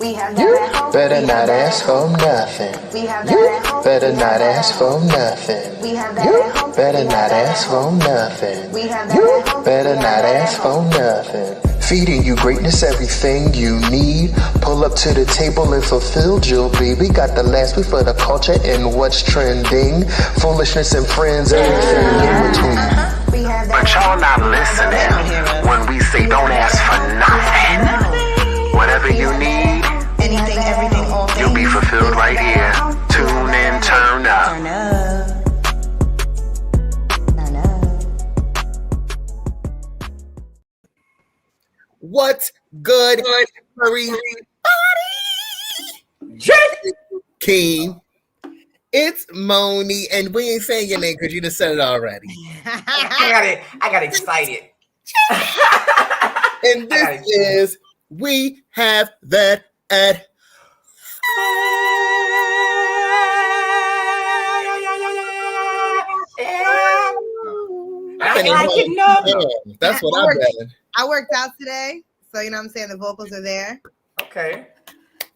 You better not ask for nothing. You better not ask for nothing. You better not ask for nothing. You better not ask for nothing. Feeding you greatness, everything you need. Pull up to the table and fulfill your be. We got the last week for the culture and what's trending. Foolishness and friends, everything in between. But y'all not listening when we say don't ask for nothing. Whatever you need, anything, everything, all things, you'll be fulfilled right here. Tune in, turn up. Turn up. What's good, everybody? Keem. It's Moni, and we ain't saying your name because you just said it already. I got excited. And this is We Have That at That's what I'm betting. I worked out today, so you know what I'm saying, the vocals are there. Okay.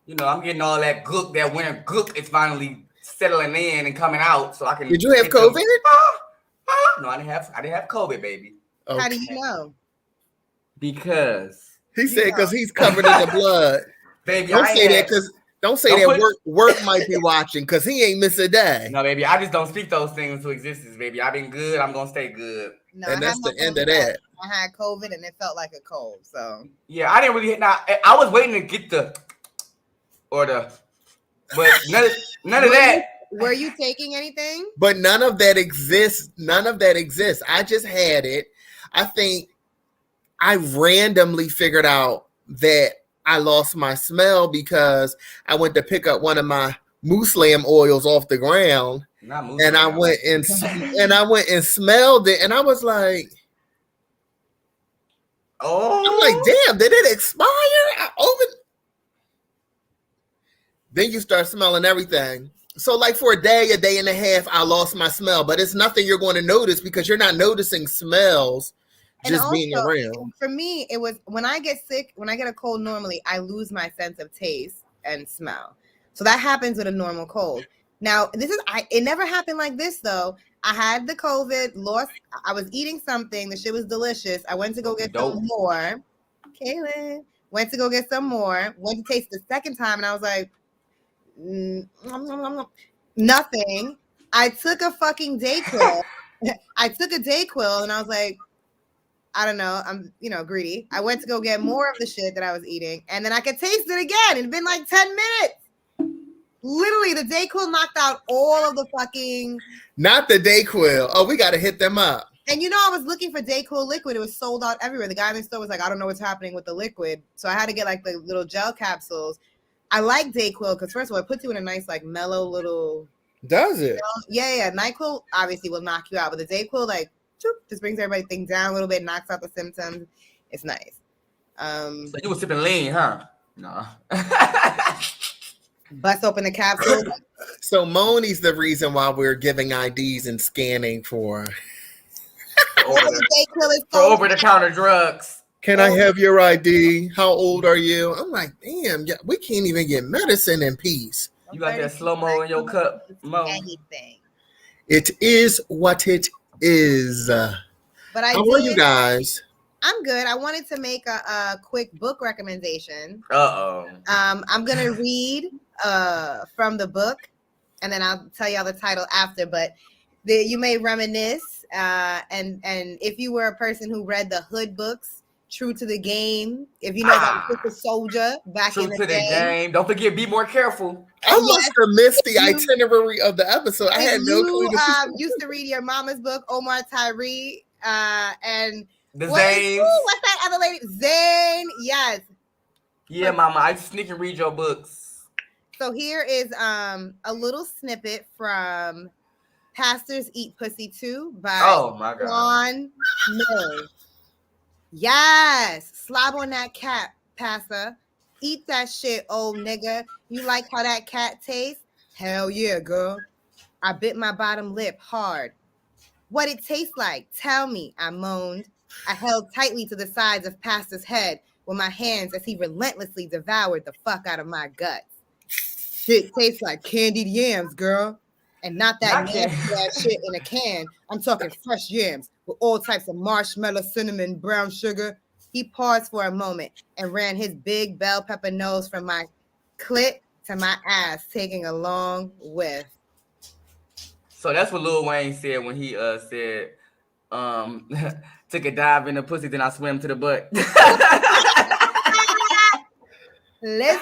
You know, I'm getting all that gook, that winter gook is finally settling in and coming out, so I can. Did you have COVID? No, I didn't have COVID, baby. Okay. How do you know? Because he said because he's covered in the blood. Baby, don't say that work might be watching because he ain't miss a day. No, baby, I just don't speak those things into existence, baby. I've been good. I'm gonna stay good. No, and that's the end of that. I had COVID and it felt like a cold. So yeah, I didn't really. Now I was waiting to get but none of that. Were you taking anything? But none of that exists. None of that exists. I just had it. I think I randomly figured out that I lost my smell because I went to pick up one of my moose lamb oils off the ground, and I went and smelled it, and I was like, "Oh!" I'm like, "Damn, did it expire?" Then you start smelling everything. So, like for a day and a half, I lost my smell, but it's nothing you're going to notice because you're not noticing smells. Just also, being around. For me, it was when I get sick, when I get a cold, normally I lose my sense of taste and smell. So that happens with a normal cold. Now, it never happened like this though. I had the COVID, I was eating something, the shit was delicious. I went to go get some more. Kaylin went to go get some more, went to taste the second time, and I was like, nothing. I took a fucking Dayquil. I took a Dayquil and I was like, I don't know. I'm, greedy. I went to go get more of the shit that I was eating, and then I could taste it again. It'd been like 10 minutes. Literally, the Dayquil knocked out all of the fucking. Not the Dayquil. Oh, we got to hit them up. And I was looking for Dayquil liquid. It was sold out everywhere. The guy in the store was like, I don't know what's happening with the liquid. So I had to get like the little gel capsules. I like Dayquil because first of all, it puts you in a nice, like mellow little. Does it? Yeah. NyQuil obviously will knock you out, but the Dayquil just brings everything down a little bit, knocks out the symptoms. It's nice. So you were sipping lean, huh? No. Bust open the capsule. So Moni's the reason why we're giving IDs and scanning for over-the-counter drugs. Can I have your ID? How old are you? I'm like, damn, we can't even get medicine in peace. You got that slow-mo in your cup, Mo. Anything. It is what it is. But how are you guys? I'm good. I wanted to make a quick book recommendation. I'm gonna read from the book, and then I'll tell y'all the title after. But you may reminisce, and if you were a person who read the Hood books, True to the Game, if you know about Super Soldier back in the game. Don't forget, be more careful. I must have missed the itinerary of the episode. I had no clue. Used to read your mama's book, Omar Tyree, and Zayn. What's that other lady? Zayn, yes. Yeah, mama, I sneak and read your books. So here is a little snippet from Pastors Eat Pussy Too by Juan Mills. Yes, slob on that cat, Pastor. Eat that shit, old nigga. You like how that cat tastes? Hell yeah, girl. I bit my bottom lip hard. What it tastes like? Tell me, I moaned. I held tightly to the sides of Pastor's head. with my hands as he relentlessly devoured the fuck out of my guts. Shit tastes like candied yams, girl. And not that nasty ass shit in a can. I'm talking fresh yams with all types of marshmallow, cinnamon, brown sugar. He paused for a moment and ran his big bell pepper nose from my clit to my ass, taking a long whiff. So that's what Lil Wayne said when he said, took a dive in the pussy, then I swam to the butt. Listen,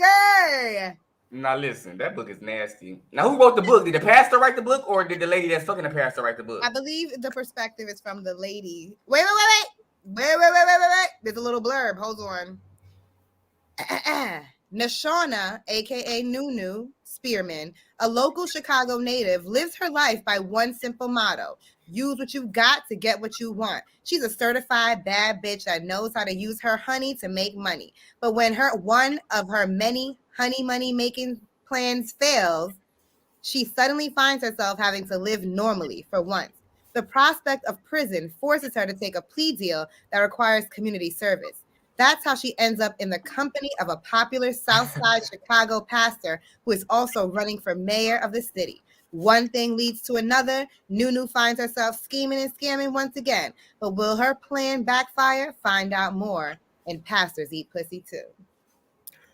okay. Now listen, that book is nasty. Now who wrote the book? Did the pastor write the book, or did the lady that's fucking the pastor write the book? I believe the perspective is from the lady. Wait. There's a little blurb. Hold on. Nashana, aka Nunu Spearman, a local Chicago native, lives her life by one simple motto: use what you've got to get what you want. She's a certified bad bitch that knows how to use her honey to make money. But when one of her many honey money making plans fails, she suddenly finds herself having to live normally for once. The prospect of prison forces her to take a plea deal that requires community service. That's how she ends up in the company of a popular Southside Chicago pastor who is also running for mayor of the city. One thing leads to another. Nunu finds herself scheming and scamming once again. But will her plan backfire? Find out more in Pastors Eat Pussy Too.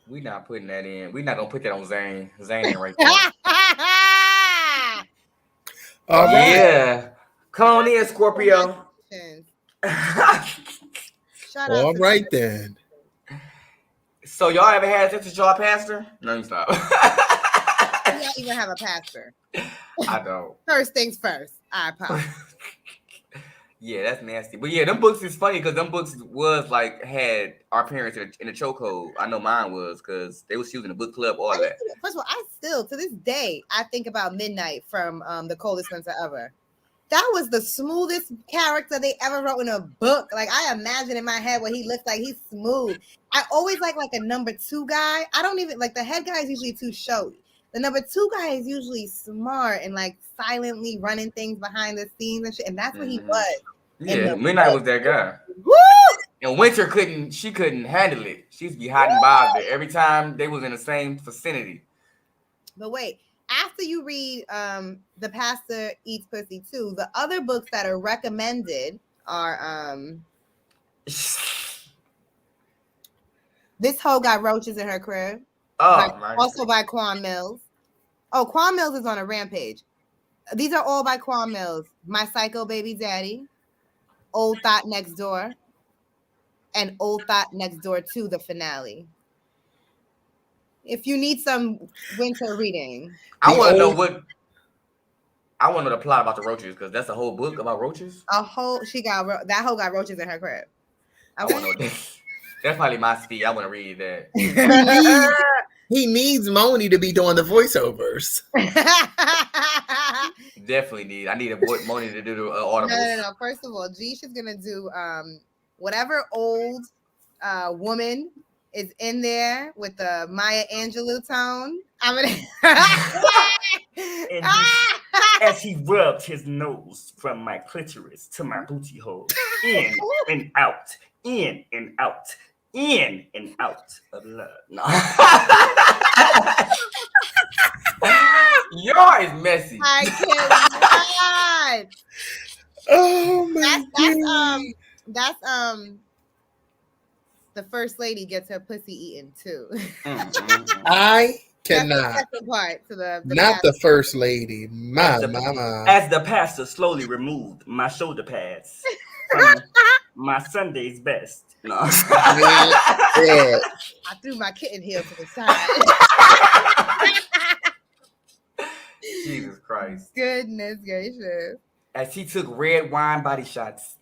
We're not putting that in. We're not going to put that on Zane. Zane ain't right there. All right. Yeah. Come on in, Scorpio. All right then. So y'all ever had sex with y'all pastor? No, you stop. You don't even have a pastor. I don't. First things first. I apologize. Yeah, that's nasty. But yeah, them books is funny because them books was like had our parents in a chokehold. I know mine was because they was using the book club, all that. First of all, I still to this day I think about Midnight from The Coldest Winter Ever. That was the smoothest character they ever wrote in a book. Like I imagine in my head what he looks like. He's smooth. I always like a number two guy. I don't even like the head guy is usually too showy. The number two guy is usually smart and like silently running things behind the scenes and shit. And that's what he was. Yeah, Midnight was that guy. Woo! And Winter couldn't handle it. She used to be hot and bothered every time they was in the same vicinity. But wait, after you read The Pastor Eats Pussy Too, the other books that are recommended are This Hoe Got Roaches in Her Crib. Also by Quan Mills. Oh, Quan Mills is on a rampage. These are all by Quan Mills. My Psycho Baby Daddy, Old Thought Next Door, and Old Thought Next Door 2, the finale. If you need some winter reading. I want to know the plot about the roaches because that's a whole book about roaches. That hoe got roaches in her crib. I want to know that. That's probably my speed. I want to read that. He needs Moni to be doing the voiceovers. Definitely need. I need Moni to do the audibles. No. First of all, Geesh is gonna do whatever old woman is in there with the Maya Angelou tone. I'm gonna. As he rubbed his nose from my clitoris to my booty hole, in and out, in and out. In and out of love. No. Y'all is messy. I can't. Oh my God. That's the first lady gets her pussy eaten too. I cannot. That's the second part to the not the first lady. My mama. As the pastor slowly removed my shoulder pads from my Sunday's best. No. I threw my kitten heel to the side. Jesus Christ. Goodness gracious. As he took red wine body shots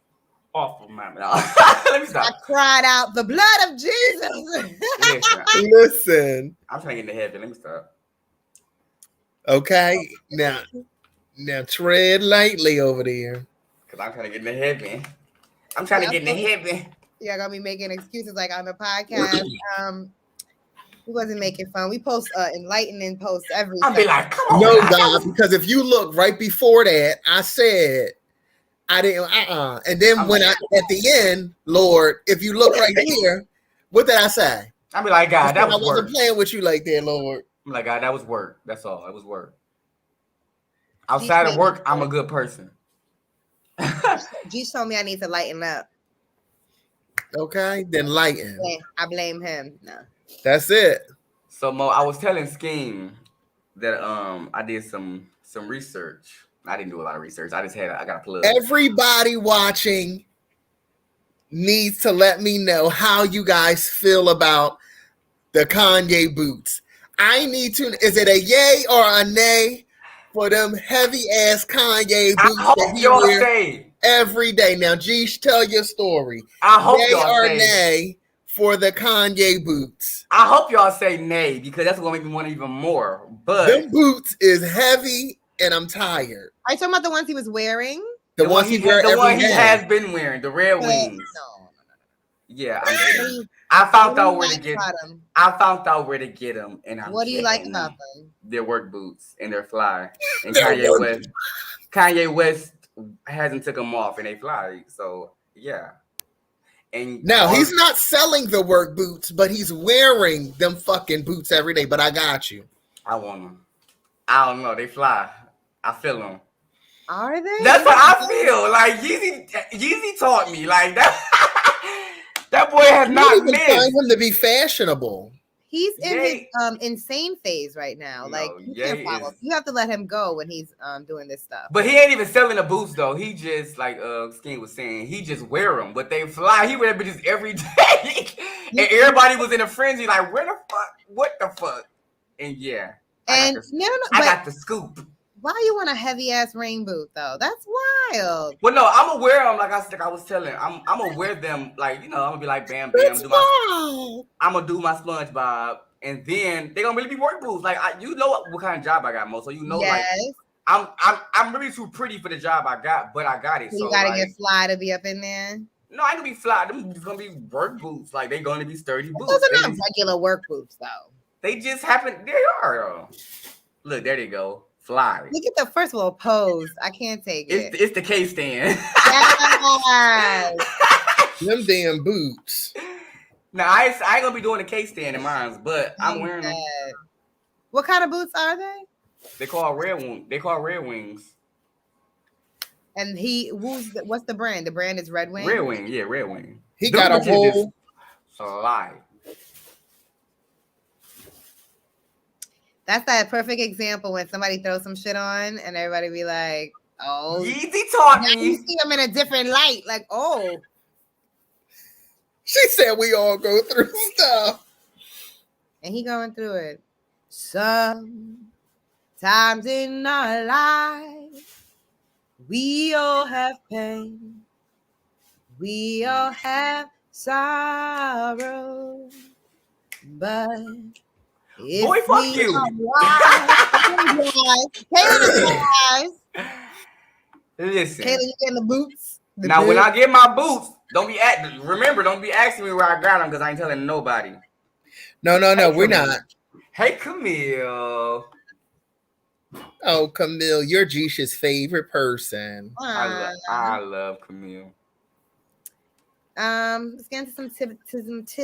off of my mouth. Let me stop. I cried out the blood of Jesus. Listen. I'm trying to get into heaven. Let me stop. Okay. Now tread lightly over there. Because I'm trying to get into heaven. I'm trying to get into heaven. Yeah, gonna be making excuses like on the podcast. We wasn't making fun. We post enlightening posts every. I'll be like, come on. No, God, because if you look right before that, I said I didn't. And then at the end, Lord, if you look right here, what did I say? I be like, God, that was I wasn't work. playing with you like that, Lord. I'm like, God, that was work. That's all. It was work. Outside of work, I'm a good person. G told me I need to lighten up. Okay, then lighten. I blame him. No. That's it. So Mo, I was telling Scheme that I did some research. I didn't do a lot of research. I got a plug. Everybody watching needs to let me know how you guys feel about the Kanye boots. I need to. Is it a yay or a nay for them heavy ass Kanye boots that he wears every day? Now, Geesh, tell your story. I hope yay y'all or say nay for the Kanye boots. I hope y'all say nay because that's gonna make me want even more. But them boots is heavy, and I'm tired. Are you talking about the ones he was wearing? The ones he wears every day. He has been wearing the Red Wings. No. Yeah, I found out where to get them. I found out where to get them, and what do you like about them? Their work boots and they're fly. And Kanye West hasn't took them off, and they fly. So yeah. And now he's not selling the work boots, but he's wearing them fucking boots every day. But I got you. I want them. I don't know. They fly. I feel them. Are they? That's what I feel. Like Yeezy taught me. Like that. That boy has not missed. Find him to be fashionable. He's in his insane phase right now. Like you can't follow. You have to let him go when he's doing this stuff. But he ain't even selling the boots though. He just like Skin was saying, he just wear them. But they fly. He wear them bitches every day, and everybody was in a frenzy. Like where the fuck? What the fuck? And yeah. I got the scoop. Why you want a heavy ass rain boot though? That's wild. Well, no, I'm gonna wear them like I was telling. I'm gonna wear them like I'm gonna be like Bam Bam. I'm gonna do my SpongeBob, and then they're gonna really be work boots. Like you know what kind of job I got, Mo. So you know, like I'm really too pretty for the job I got, but I got it. So you gotta get fly to be up in there. No, I ain't gonna be fly. Them gonna be work boots. Like they're gonna be sturdy boots. Those are not regular work boots though. They just happen. They are. Look, there they go. Fly. Look at the first of all pose. I can't take it. It's the K stand. Yes. Them damn boots. Now I ain't gonna be doing the K stand in mine, but I'm wearing them. What kind of boots are they? They call Red Wings. And what's the brand? The brand is Red Wing. Red Wing, yeah, Red Wing. He got a whole slide. That's that perfect example when somebody throws some shit on and everybody be like, "Oh, Yeezy taught me." You see them in a different light, like, "Oh." She said we all go through stuff, and he going through it. Sometimes in our life, we all have pain, we all have sorrow, but. Boy, fuck you. Listen. Kayla, you getting the boots? When I get my boots, don't be asking me where I got them because I ain't telling nobody. No, we're not. Hey, Camille. Oh, Camille, you're Geesh's favorite person. I love Camille. Let's get into some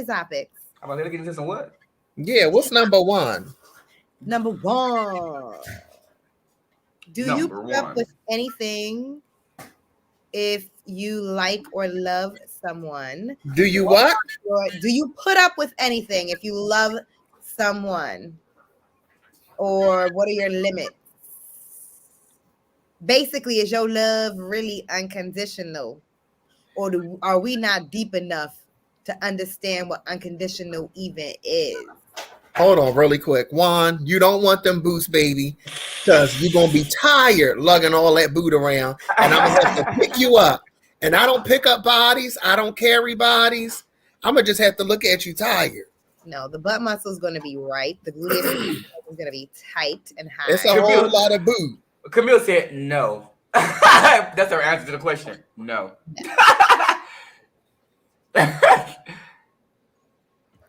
topics. I'm about to get into some what? Yeah, what's number one? Number one. Do you put up with anything if you like or love someone? Do you what? Do you put up with anything if you love someone? Or what are your limits? Basically, is your love really unconditional? Or are we not deep enough to understand what unconditional even is? Hold on really quick. Juan, you don't want them boots, baby, because you're going to be tired lugging all that boot around, and I'm going to have to pick you up. And I don't pick up bodies. I don't carry bodies. I'm going to just have to look at you tired. No, the butt muscle is going to be right. The gluteus is going to be tight and high. It's a whole lot of boot. Camille said no. That's her answer to the question. No.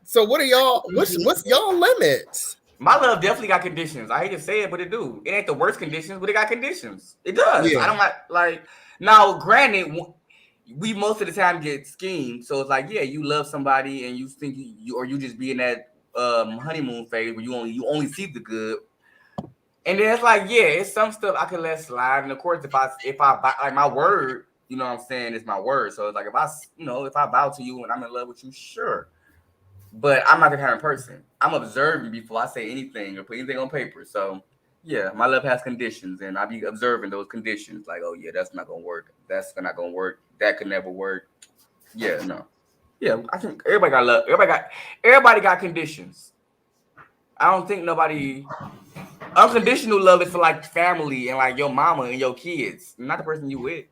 So what are y'all? What's y'all limits? My love definitely got conditions. I hate to say it, but it do. It ain't the worst conditions, but it got conditions. It does. Yeah. I don't like now. Granted, we most of the time get schemed, so it's like, yeah, you love somebody and you think you just be in that honeymoon phase where you only see the good, and then it's like, yeah, it's some stuff I can let slide. And of course, if I like my word, you know what I'm saying, it's my word. So it's like if I vow to you and I'm in love with you, sure. But I'm not the kind of person. I'm observing before I say anything or put anything on paper. So, yeah, my love has conditions, and I be observing those conditions. Like, oh yeah, that's not gonna work. That's not gonna work. That could never work. Yeah, no. Yeah, I think everybody got love. Everybody got conditions. I don't think nobody. Unconditional love is for like family and like your mama and your kids, not the person you with.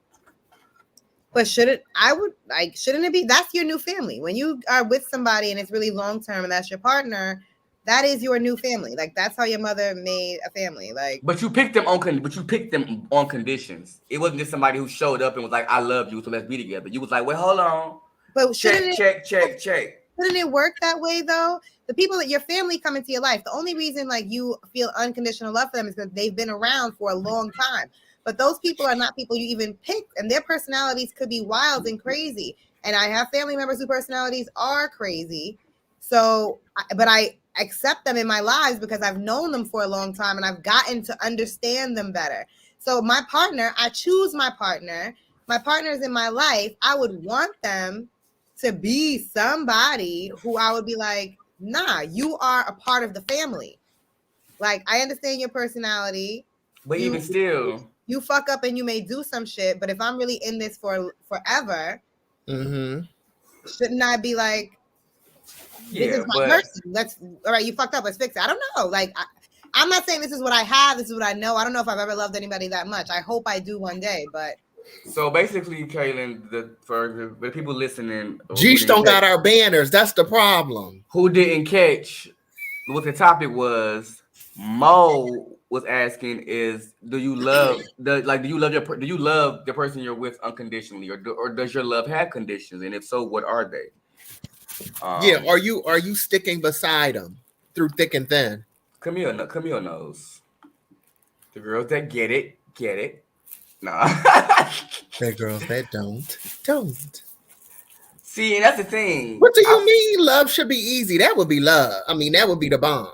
But shouldn't it be? That's your new family. When you are with somebody and it's really long term and that's your partner, that is your new family. Like that's how your mother made a family. Like, but you picked them on conditions. It wasn't just somebody who showed up and was like, "I love you, so let's be together." You was like, "Wait, hold on." But check. Shouldn't it work that way though? The people that your family come into your life, the only reason like you feel unconditional love for them is because they've been around for a long time. But those people are not people you even picked, and their personalities could be wild and crazy. And I have family members whose personalities are crazy. So, but I accept them in my lives because I've known them for a long time and I've gotten to understand them better. So my partner, I choose my partner. My partners in my life, I would want them to be somebody who I would be like, nah, you are a part of the family. Like, I understand your personality. But even still, you fuck up and you may do some shit, but if I'm really in this for forever, shouldn't I be like, this is my person. All right, you fucked up, let's fix it. I don't know. Like, I'm not saying this is what I have, this is what I know. I don't know if I've ever loved anybody that much. I hope I do one day, but. So basically, Kaylin, for the people listening, Geesh don't got our banners. That's the problem. Who didn't catch what the topic was? Mo was asking is, do you love the person you're with unconditionally, or does your love have conditions, and if so, what are they? Are you sticking beside them through thick and thin? Camille knows. The girls that get it. Nah. The girls that don't. See, and that's the thing. What do you mean love should be easy? That would be love. I mean, that would be the bomb.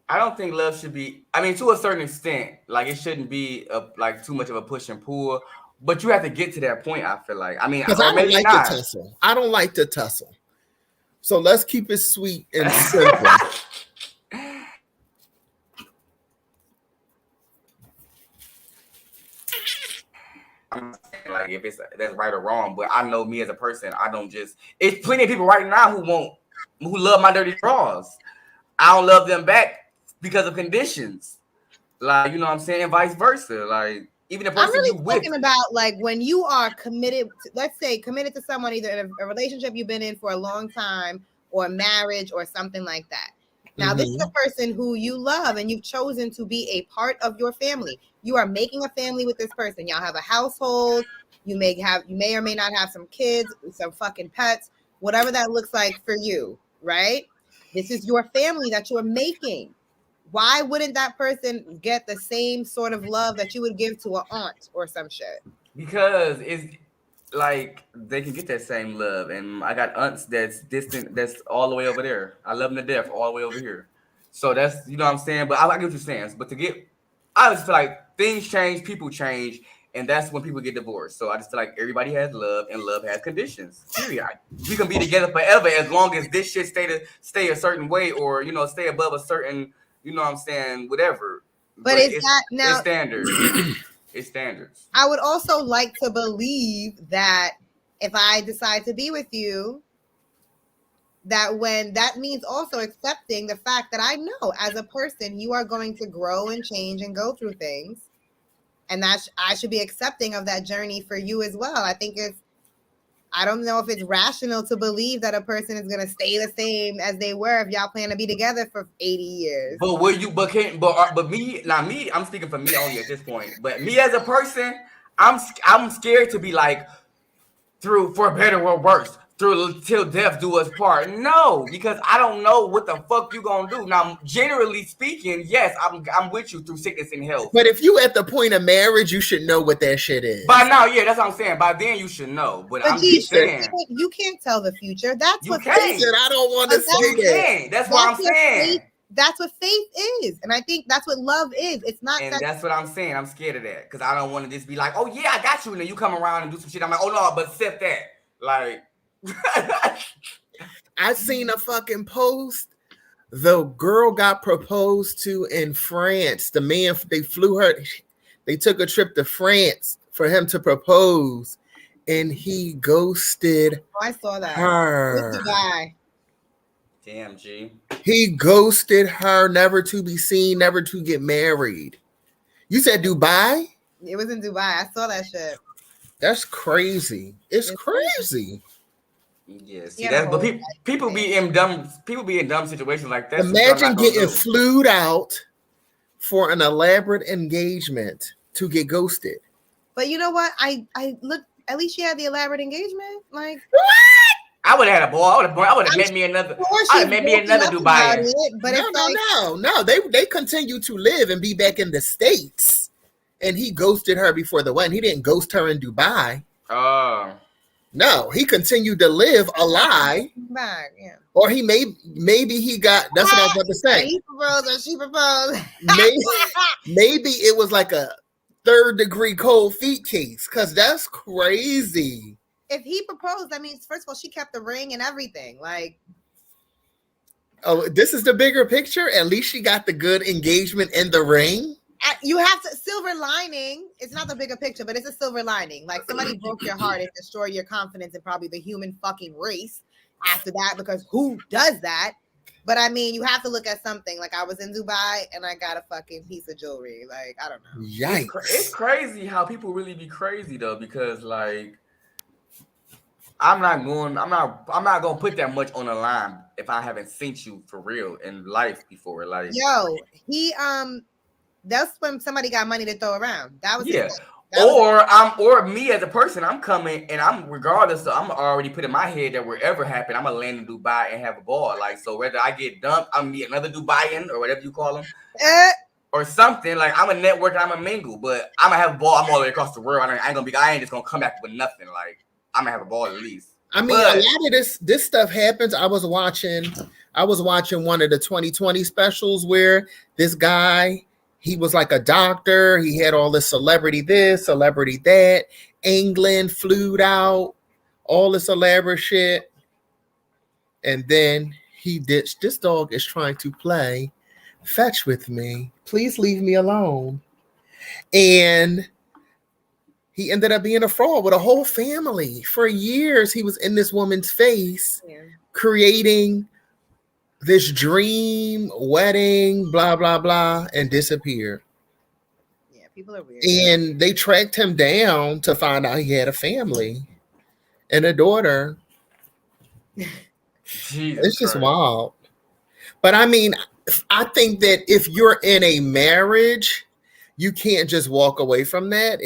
I don't think love should be, I mean, to a certain extent, like it shouldn't be like too much of a push and pull, but you have to get to that point, I feel like. I mean, because I don't like to tussle. I don't like to tussle. So let's keep it sweet and simple. I'm saying, like, if that's right or wrong, but I know me as a person, I don't just. It's plenty of people right now who love my dirty draws. I don't love them back because of conditions, like, you know what I'm saying, and vice versa. Like, even the person I'm really talking about like when you are committed. Let's say committed to someone, either in a relationship you've been in for a long time, or marriage, or something like that. Now, this is a person who you love and you've chosen to be a part of your family. You are making a family with this person. Y'all have a household. You may or may not have some kids, some fucking pets, whatever that looks like for you, right? This is your family that you're making. Why wouldn't that person get the same sort of love that you would give to an aunt or some shit? Because it's like they can get that same love, and I got aunts that's distant, that's all the way over there. I love them to death, all the way over here. So that's, you know what I'm saying. But I get what you're saying. But I just feel like things change, people change, and that's when people get divorced. So I just feel like everybody has love, and love has conditions. Period. We can be together forever as long as this shit stay a certain way, or, you know, stay above a certain, you know what I'm saying, whatever. But it's standards. It's standards. I would also like to believe that if I decide to be with you, that means also accepting the fact that I know as a person you are going to grow and change and go through things, and that I should be accepting of that journey for you as well. I don't know if it's rational to believe that a person is going to stay the same as they were if y'all plan to be together for 80 years. But will you? But me, I'm speaking for me only at this point. But me as a person, I'm scared to be like, for better or worse, till death do us part. No, because I don't know what the fuck you gonna do. Now, generally speaking, yes, I'm with you through sickness and health. But if you at the point of marriage, you should know what that shit is. By now, yeah, that's what I'm saying. By then, you should know. But I'm just saying, you can't tell the future. That's you what can't. Faith said. I don't want to say that. That's what I'm saying. That's what faith is, and I think that's what love is. It's not. And that's what I'm saying. I'm scared of that because I don't want to just be like, oh yeah, I got you, and then you come around and do some shit. I'm like, oh no, but accept that, like. I seen a fucking post. The girl got proposed to in France. The man, they flew her. They took a trip to France for him to propose, and he ghosted. I saw that. Her. Dubai. Damn, G. He ghosted her, never to be seen, never to get married. You said Dubai? It was in Dubai. I saw that shit. That's crazy. It's crazy. Yeah, see that, but people be in dumb situations like that. Imagine getting flued out for an elaborate engagement to get ghosted. But you know what? I look. At least she had the elaborate engagement. Like what? I would have had a ball. I would have met me another. I would have met me another Dubai. But no. They continue to live and be back in the States, and he ghosted her before the wedding. He didn't ghost her in Dubai. No, he continued to live a lie. Back, yeah. Or maybe he got. That's what I was about to say. He proposed or she proposed. maybe it was like a 3rd-degree cold feet case, because that's crazy. If he proposed, that means first of all she kept the ring and everything. Like, oh, this is the bigger picture. At least she got the good engagement in the ring. You have to silver lining. It's not the bigger picture, but it's a silver lining. Like somebody broke your heart and destroyed your confidence in probably the human fucking race after that, because who does that? But I mean, you have to look at something. Like I was in Dubai and I got a fucking piece of jewelry. Like, I don't know. Yikes. It's crazy how people really be crazy though, because like I'm not gonna put that much on the line if I haven't seen you for real in life before. Like, yo, he that's when somebody got money to throw around. That was or me as a person, I'm coming and I'm regardless. So I'm already put in my head that wherever happen, I'm gonna land in Dubai and have a ball. Like, so whether I get dumped, I'm meet another Dubaian or whatever you call them, or something. Like I'm a network, I'm a mingle, but I'm gonna have a ball. I'm all the way across the world. I ain't just gonna come back with nothing. Like I'm gonna have a ball at least. I mean, a lot of this stuff happens. I was watching one of the 2020 specials where this guy. He was like a doctor. He had all this celebrity this, celebrity that. England, flew out, all this elaborate shit. And then he ditched. This dog is trying to play fetch with me. Please leave me alone. And he ended up being a fraud with a whole family. For years, he was in this woman's face, creating this dream wedding, blah, blah, blah, and disappeared. Yeah, people are weird. And they tracked him down to find out he had a family and a daughter. It's just wild. But I mean, I think that if you're in a marriage, you can't just walk away from that.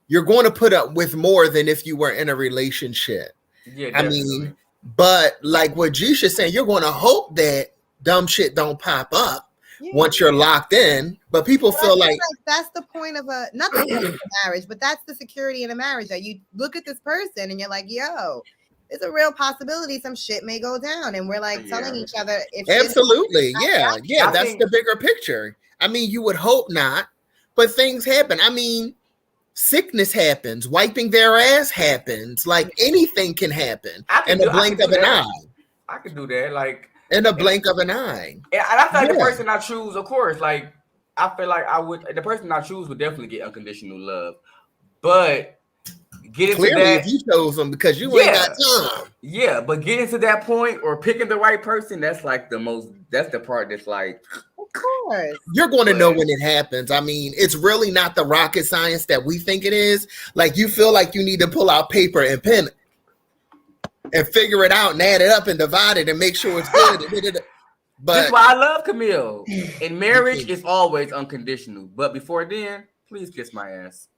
You're going to put up with more than if you were in a relationship. Yeah, definitely. I mean, but like what Jisha's saying, you're going to hope that dumb shit don't pop up once you're locked in. But people feel like that's the point of not the point of a marriage, but that's the security in a marriage, that you look at this person and you're like, yo, it's a real possibility some shit may go down. And we're like telling each other. Absolutely. Yeah. That's the bigger picture. I mean, you would hope not, but things happen. I mean, sickness happens, wiping their ass happens, like anything can happen in a blink of an eye. I could do that, like in a blink of an eye. And I feel like the person I choose, of course, like I feel like the person I choose would definitely get unconditional love. But get into clearly that, if you chose them because you ain't got time. Yeah, but getting to that point or picking the right person, that's like that's the part that's like, of course. You're going to know when it happens. I mean, it's really not the rocket science that we think it is. Like you feel like you need to pull out paper and pen and figure it out and add it up and divide it and make sure it's good. But that's why I love Camille. In marriage, it's always unconditional. But before then, please kiss my ass.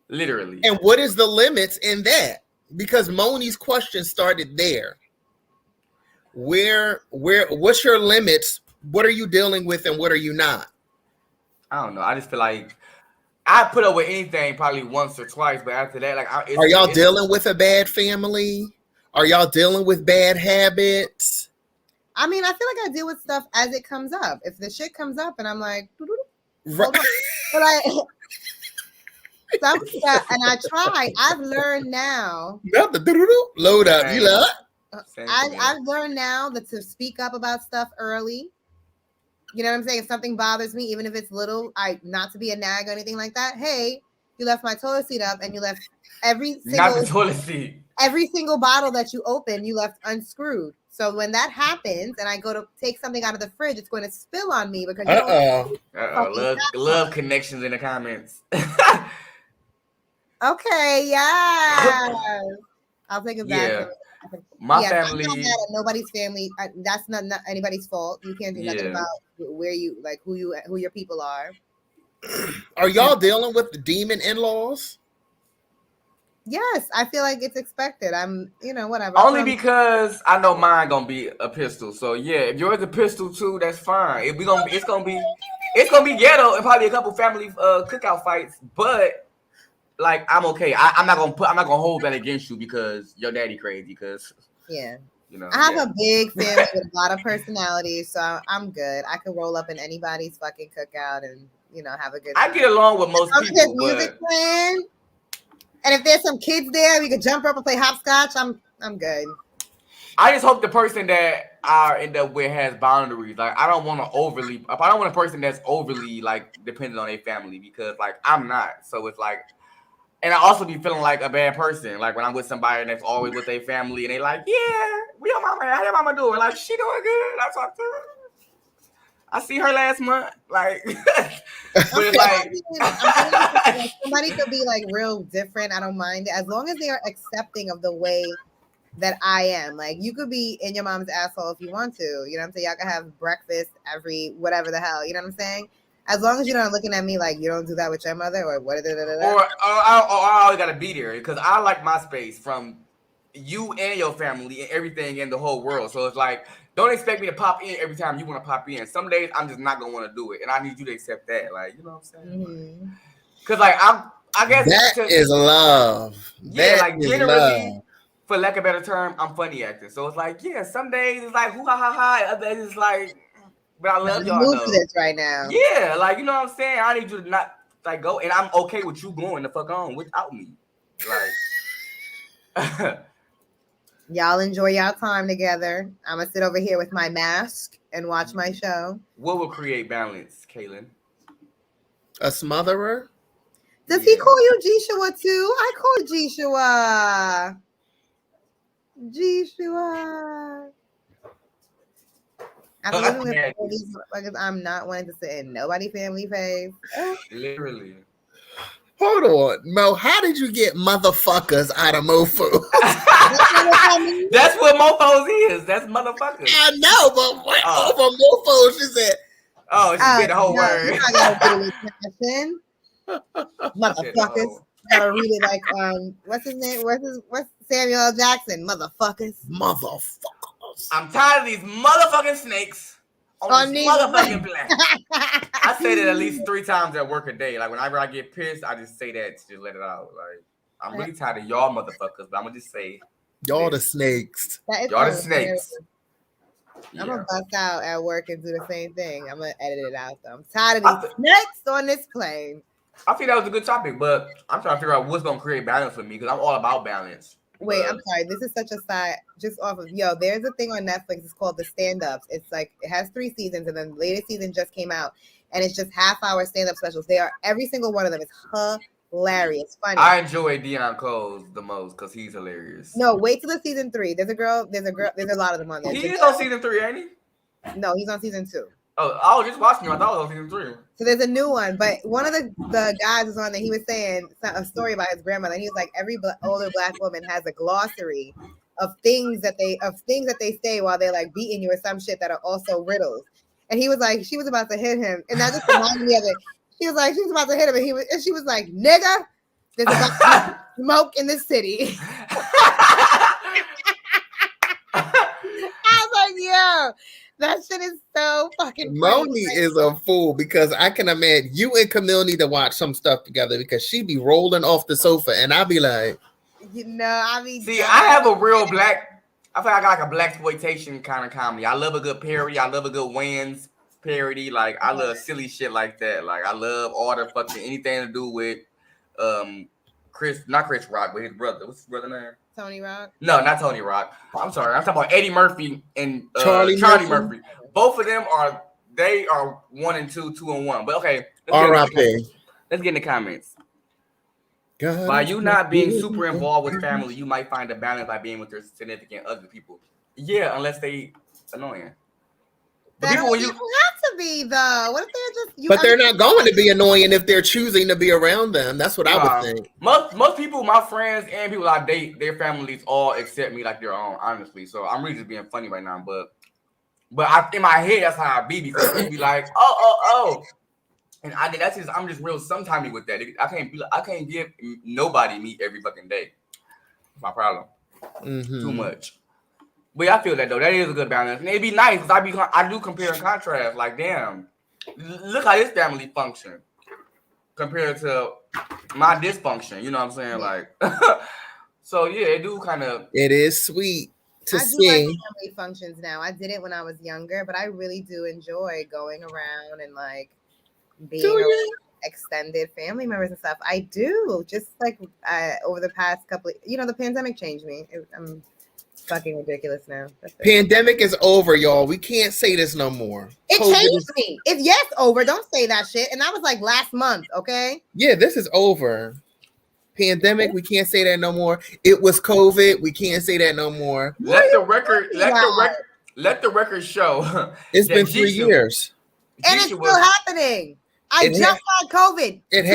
Literally. And what is the limits in that? Because Moni's question started there. What's your limits? What are you dealing with and what are you not? I don't know. I just feel like I put up with anything probably once or twice, but after that, like, are y'all dealing with a bad family? Are y'all dealing with bad habits? I mean, I feel like I deal with stuff as it comes up. If the shit comes up and I'm like, right. But and I try. I've learned now. Load up. You love? I've learned now that to speak up about stuff early. You know what I'm saying? If something bothers me, even if it's little, not to be a nag or anything like that. Hey, you left my toilet seat up and you left every single bottle that you open, you left unscrewed. So when that happens and I go to take something out of the fridge, it's going to spill on me because love connections in the comments. Okay, yeah. I'll take it back. Yeah. My family. I'm not mad at nobody's family. That's not anybody's fault. You can't do nothing about where you like who your people are. Are y'all dealing with the demon in-laws? Yes, I feel like it's expected. I'm, whatever. Only because I know mine gonna be a pistol. So yeah, if yours a pistol too, that's fine. It's gonna be ghetto and probably a couple family cookout fights, but. Like, I'm okay. I'm not gonna hold that against you because your daddy crazy. Because I have a big family with a lot of personalities, so I'm good. I can roll up in anybody's fucking cookout and have a good time. I get along with most people. There's music playing, and if there's some kids there, we could jump up and play hopscotch. I'm good. I just hope the person that I end up with has boundaries. Like, I don't want a person that's overly like dependent on their family because like I'm not. So it's like. And I also be feeling like a bad person, like when I'm with somebody that's always with their family, and they like, yeah, we your mama, how your mama doing? Like, she doing good. I talk to her. I see her last month. Like, somebody could be like real different. I don't mind it as long as they are accepting of the way that I am. Like, you could be in your mom's asshole if you want to. You know what I'm saying? Y'all can have breakfast every whatever the hell. You know what I'm saying? As long as you're not looking at me like you don't do that with your mother or what. Or I always gotta be there because I like my space from you and your family and everything in the whole world. So it's like, don't expect me to pop in every time you want to pop in. Some days I'm just not gonna want to do it, and I need you to accept that. Like, you know what I'm saying? Because like I guess that is love. Yeah, like generally, for lack of a better term, I'm funny acting. So it's like, yeah, some days it's like hoo ha ha ha, other days it's like. But I love y'all though. This right now. Yeah, like, you know what I'm saying? I need you to not like go, and I'm okay with you going the fuck on without me. Like, y'all enjoy y'all time together. I'm gonna sit over here with my mask and watch my show. What will create balance, Kaylin? A smotherer? Does he call you Jishua too? I call Jishua. Jishua. I'm not wanting to sit in nobody's family face. Literally. Hold on, Mo. How did you get motherfuckers out of mofo? That's what mofos is. That's motherfuckers. I know, but what over mofo? She said. Oh, she did the whole word. Motherfuckers. Gotta read it like what's his name? What's Samuel L. Jackson? Motherfuckers. I'm tired of these motherfucking snakes on this motherfucking planet. I say that at least 3 times at work a day. Like, whenever I get pissed, I just say that to just let it out. Like, I'm really tired of y'all motherfuckers, but I'm gonna just say y'all the snakes. Y'all the snakes. I'm gonna bust out at work and do the same thing. I'm gonna edit it out though. I'm tired of these snakes on this plane. I think that was a good topic, but I'm trying to figure out what's gonna create balance for me because I'm all about balance. Wait, I'm sorry. This is such a side. Just off of there's a thing on Netflix. It's called The Stand-Ups. It's like it has 3 seasons, and then the latest season just came out, and it's just half-hour stand-up specials. They are every single one of them is hilarious, funny. I enjoy Deion Coles the most because he's hilarious. No, wait till the season 3. There's a girl. There's a lot of them on there. He is on season 3, ain't he? No, he's on season 2. Oh, I was just watching him. I thought it was on season 3. So there's a new one, but one of the guys was on there. He was saying a story about his grandmother. And he was like, every older Black woman has a glossary of things that they say while they're like beating you or some shit that are also riddles. And he was like, she was about to hit him, and that just reminded me of it. She was about to hit him, and she was like, nigga. There's about smoke in the city. I was like, yo, that shit is so fucking funny. Moni is a fool because I can imagine you and Camille need to watch some stuff together because she be rolling off the sofa and I'll be like, I mean, see, I have a real black. I feel like I got like a black exploitation kind of comedy. I love a good parody. I love a good Wayans parody. Like I love silly shit like that. Like I love all the fucking anything to do with not Chris Rock, but his brother. What's his brother name? Tony Rock? No, not Tony Rock. I'm sorry. I'm talking about Eddie Murphy and Charlie Murphy. Both of them are 1 and 2, 2 and 1. But okay, R.I.P. Let's get in the comments. By you not being super involved with family, you might find a balance by being with your significant other people. Yeah, unless they annoying. That people when you have to be though. What if they're just? But they're not going to be annoying if they're choosing to be around them. That's what I would think. Most people, my friends and people I date, their families all accept me like their own. Honestly, so I'm really just being funny right now. But in my head, that's how I be because they be like, oh. And I'm just real sometimey with that. I can't give nobody meat every fucking day. That's my problem. Mm-hmm. Too much. But I feel that though. That is a good balance. And it'd be nice because I do compare and contrast. Like, damn, look how this family function compared to my dysfunction. You know what I'm saying? Like, so yeah, it do kind of. It is sweet to see. I do like family functions now. I did it when I was younger, but I really do enjoy going around and like being around extended family members and stuff. I do. Just like over the past couple of, the pandemic changed me. I'm fucking ridiculous now. Pandemic is over, y'all. We can't say this no more. It changed me. It's over. Don't say that shit. And that was like last month, okay? Yeah, this is over. Pandemic, we can't say that no more. It was COVID. We can't say that no more. Let the record show. It's been 3 years. And it's still happening. I just got COVID. It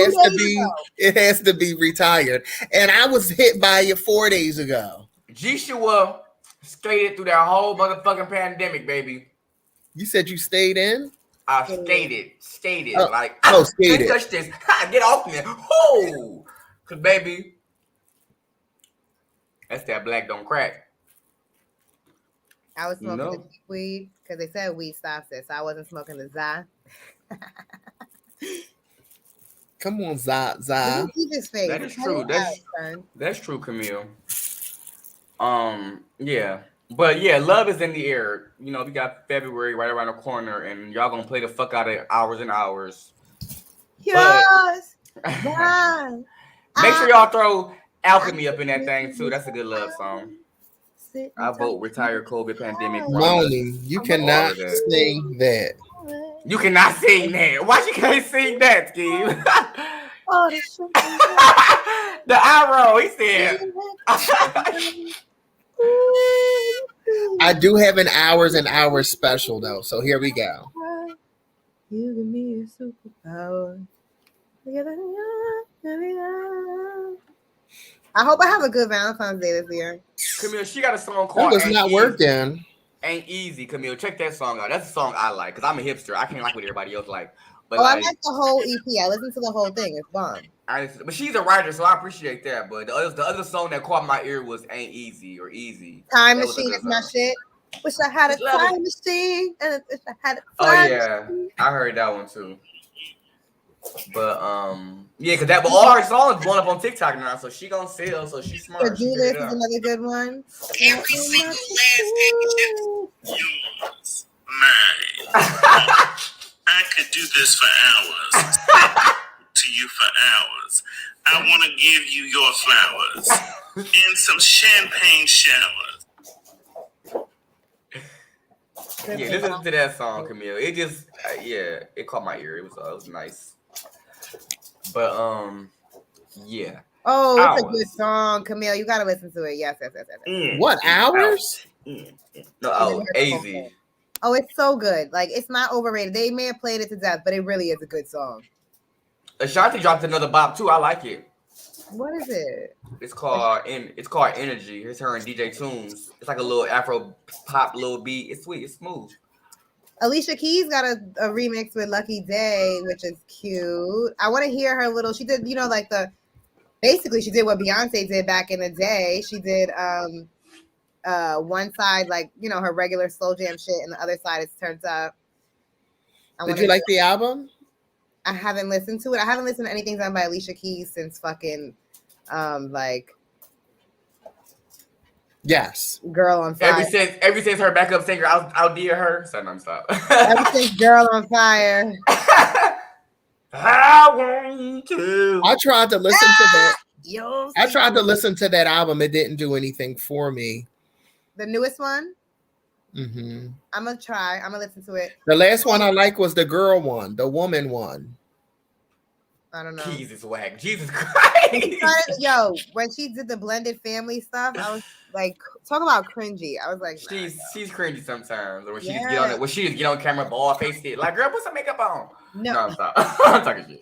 has to be retired. And I was hit by it 4 days ago. Jishua skated through that whole motherfucking pandemic, baby. You said you stayed in? I skated. Skated. Can't touch this. Get off me. Oh, cause baby, that's that black don't crack. I was smoking the cheap weed because they said weed stops it, so I wasn't smoking the za. Come on, za. That is true. That's true, Camille. Yeah. But yeah, love is in the air. We got February right around the corner, and y'all gonna play the fuck out of hours and hours. Yes. Make sure y'all throw Alchemy up in that thing too. That's a good love song. I vote retire COVID pandemic. Moni, you cannot sing that. You cannot sing that. Why you can't sing that, Steve? The arrow, he said. I do have an hours and hours special though, so here we go. You give me a superpower. I hope I have a good Valentine's Day this year. Camille, she got a song called That was not working. Ain't Easy, Camille. Check that song out. That's a song I like because I'm a hipster. I can't like what everybody else like. But I like the whole EP. I listened to the whole thing. It's fun. But she's a writer, so I appreciate that. But the other song that caught my ear was Ain't Easy or Easy. Time Machine is my shit. Wish I had a time machine. And wish I had a machine. I heard that one too. But yeah, because all her songs blowing up on TikTok now, so she gonna sell, so she's smart. So Do This is another good one. I could do this for hours. To you for hours. I want to give you your flowers and some champagne showers. Yeah, listen to that song, Camille. It just, it caught my ear. It was nice. But yeah. Oh, it's a good song, Camille. You gotta listen to it. Yes. What, Hours? No, Easy. Oh, it's so good. Like, it's not overrated. They may have played it to death, but it really is a good song. Ashanti dropped another bop too. I like it. What is it? It's called Energy. It's her and DJ Tunes. It's like a little Afro pop little beat. It's sweet. It's smooth. Alicia Keys got a remix with Lucky Day, which is cute. I want to hear her little. She did, like the Basically, she did what Beyonce did back in the day. She did one side, like, you know, her regular slow jam shit, and the other side is turned up. Did you like the album? I haven't listened to it. I haven't listened to anything done by Alicia Keys since fucking like yes, Girl on Fire. Ever since her backup singer outdid her. So no, stop. Ever since Girl on Fire. I want to. I tried to listen to that. I tried to listen to that album. It didn't do anything for me. The newest one? Mm-hmm. I'm gonna try. I'm gonna listen to it. The last one I like was the girl one, the woman one. I don't know. Keys is whack. Jesus Christ. Yo, when she did the blended family stuff, I was like, talk about cringy. I was like, she's cringy sometimes. Or when she just get on camera, ball faced it. Like, girl, put some makeup on. No, stop. I'm talking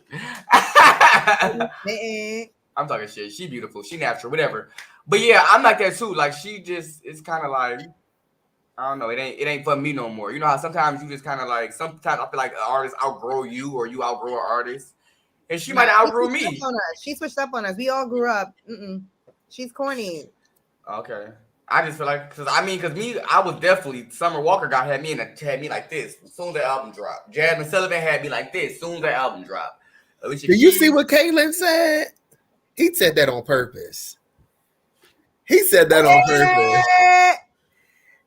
shit. I'm talking shit. She beautiful. She natural. Whatever. But yeah, I'm like that too. Like, she just it's kind of like, I don't know. It ain't for me no more. You know how sometimes you just kind of like, sometimes I feel like an artist outgrow you or you outgrow an artist. And she might outgrow me. She switched up on us. We all grew up. She's corny. Okay. I just feel like, cause me, I was definitely, Summer Walker had me like this as soon as the album dropped. Jasmine Sullivan had me like this as soon as the album dropped. Do you see what Caitlyn said? He said that on purpose. He said that on purpose.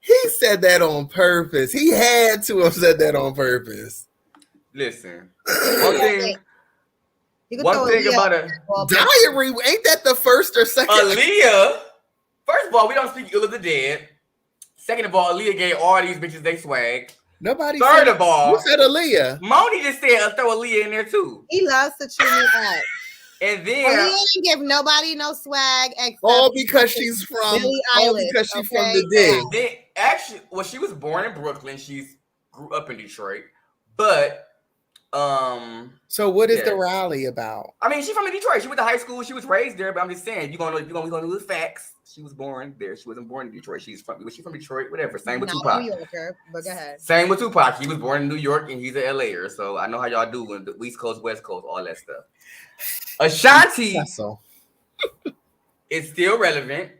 He said that on purpose. He had to have said that on purpose. Listen, one thing about a Diary, ain't that the first or second? Aaliyah. First of all, we don't speak ill of the dead. Second of all, Aaliyah gave all these bitches they swag. Nobody. Third of all, who said Aaliyah? Moni just said throw Aaliyah in there too. He loves to chew me up. And then he didn't give nobody no swag except all because she's from Billie Eilish, because she's from the dig. Then, actually, well, she was born in Brooklyn. She grew up in Detroit, but so what is the rally about? I mean, she's from Detroit. She went to high school. She was raised there. But I'm just saying, you're gonna do the facts. She was born there. She wasn't born in Detroit. Was she from Detroit? Whatever. Same with Tupac. New Yorker, but go ahead. Same with Tupac. He was born in New York and he's an LAer. So I know how y'all do in the East Coast, West Coast, all that stuff. Ashanti is still relevant.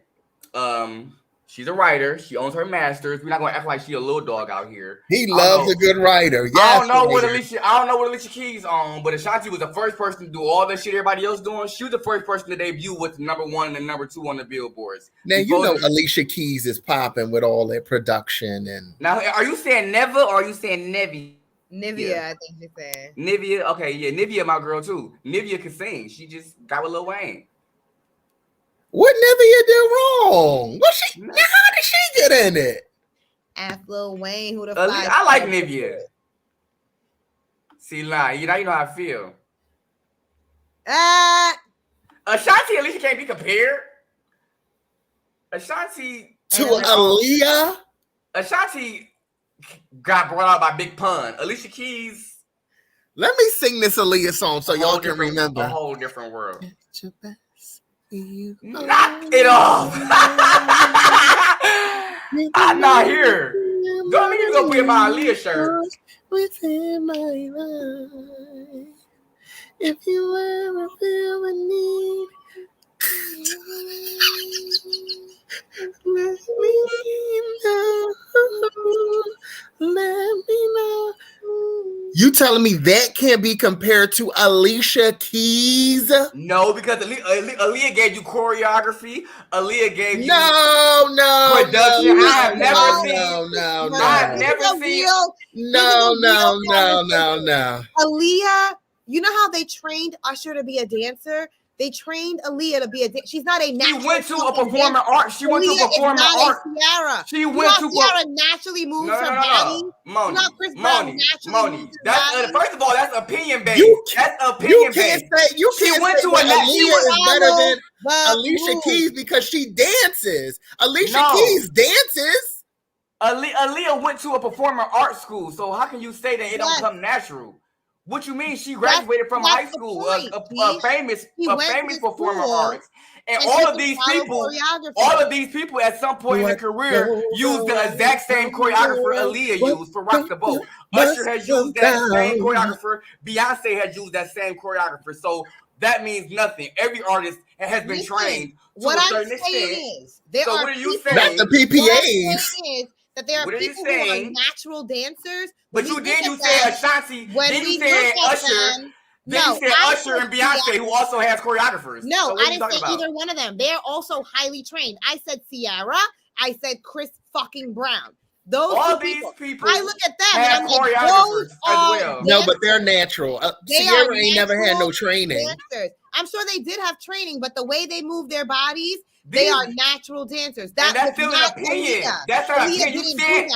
She's a writer. She owns her masters. We're not gonna act like she a little dog out here. He loves a good writer. Yes, I don't know what Alicia Keys on, but Ashanti was the first person to do all that shit everybody else doing. She was the first person to debut with number 1 and number 2 on the billboards. Now you know Alicia Keys is popping with all that production and. Now, are you saying Neva or are you saying Nevi? Nivea, I think you're saying. Nivea, okay, yeah, Nivea, my girl too. Nivea can sing. She just got with Lil Wayne. What Nivea did wrong? How did she get in it? Ask Lil Wayne who the fuck. I like Nivea. See, lie, you know how I feel. Ashanti at least can't be compared. Ashanti to Aaliyah. Ashanti got brought out by Big Pun. Alicia Keys. Let me sing this Aaliyah song so y'all can remember. A whole different world. Knock it off. I'm not here. Don't make me go put my Aaliyah shirt. Within my life, if you ever feel the need, let me know. You telling me that can't be compared to Alicia Keys? No, because Aaliyah gave you choreography. Aaliyah gave you production. I have never seen. No. Aaliyah, you know how they trained Usher to be a dancer? They trained Aaliyah to be a dancer. She's not a natural. She went to a performing art. She went to performing art. Ciara. She went to Ciara naturally moves her body. Moni. That's first of all, that's opinion based. That's You opinion can't based. say Aaliyah is better than Alicia Keys because she dances. Alicia Keys dances. Aaliyah went to a performing art school, so how can you say that it don't come natural? What you mean? She graduated from high school, a famous performer artist, and all of these people at some point in their career used the exact same choreographer Aaliyah used for Rock the Boat. Usher has used that same choreographer. Beyonce has used that same choreographer. So that means nothing. Every artist has been trained to what a I'm certain saying extent. is there So are what are you people, saying? Not the PPAs. is that there are What are you people who are saying? natural dancers. But you said Ashanti, then you said Usher. Then you said Usher and Beyonce, who also has choreographers. No, so I didn't say either one of them. They're also highly trained. I said Ciara. I said Chris fucking Brown. Those all two these people I look at them have and I'm like, choreographers those as are well. No, but they're natural. Ciara ain't never had no training. Dancers. I'm sure they did have training, but the way they move their bodies, they are natural dancers. That's still an opinion. That's an opinion. You said,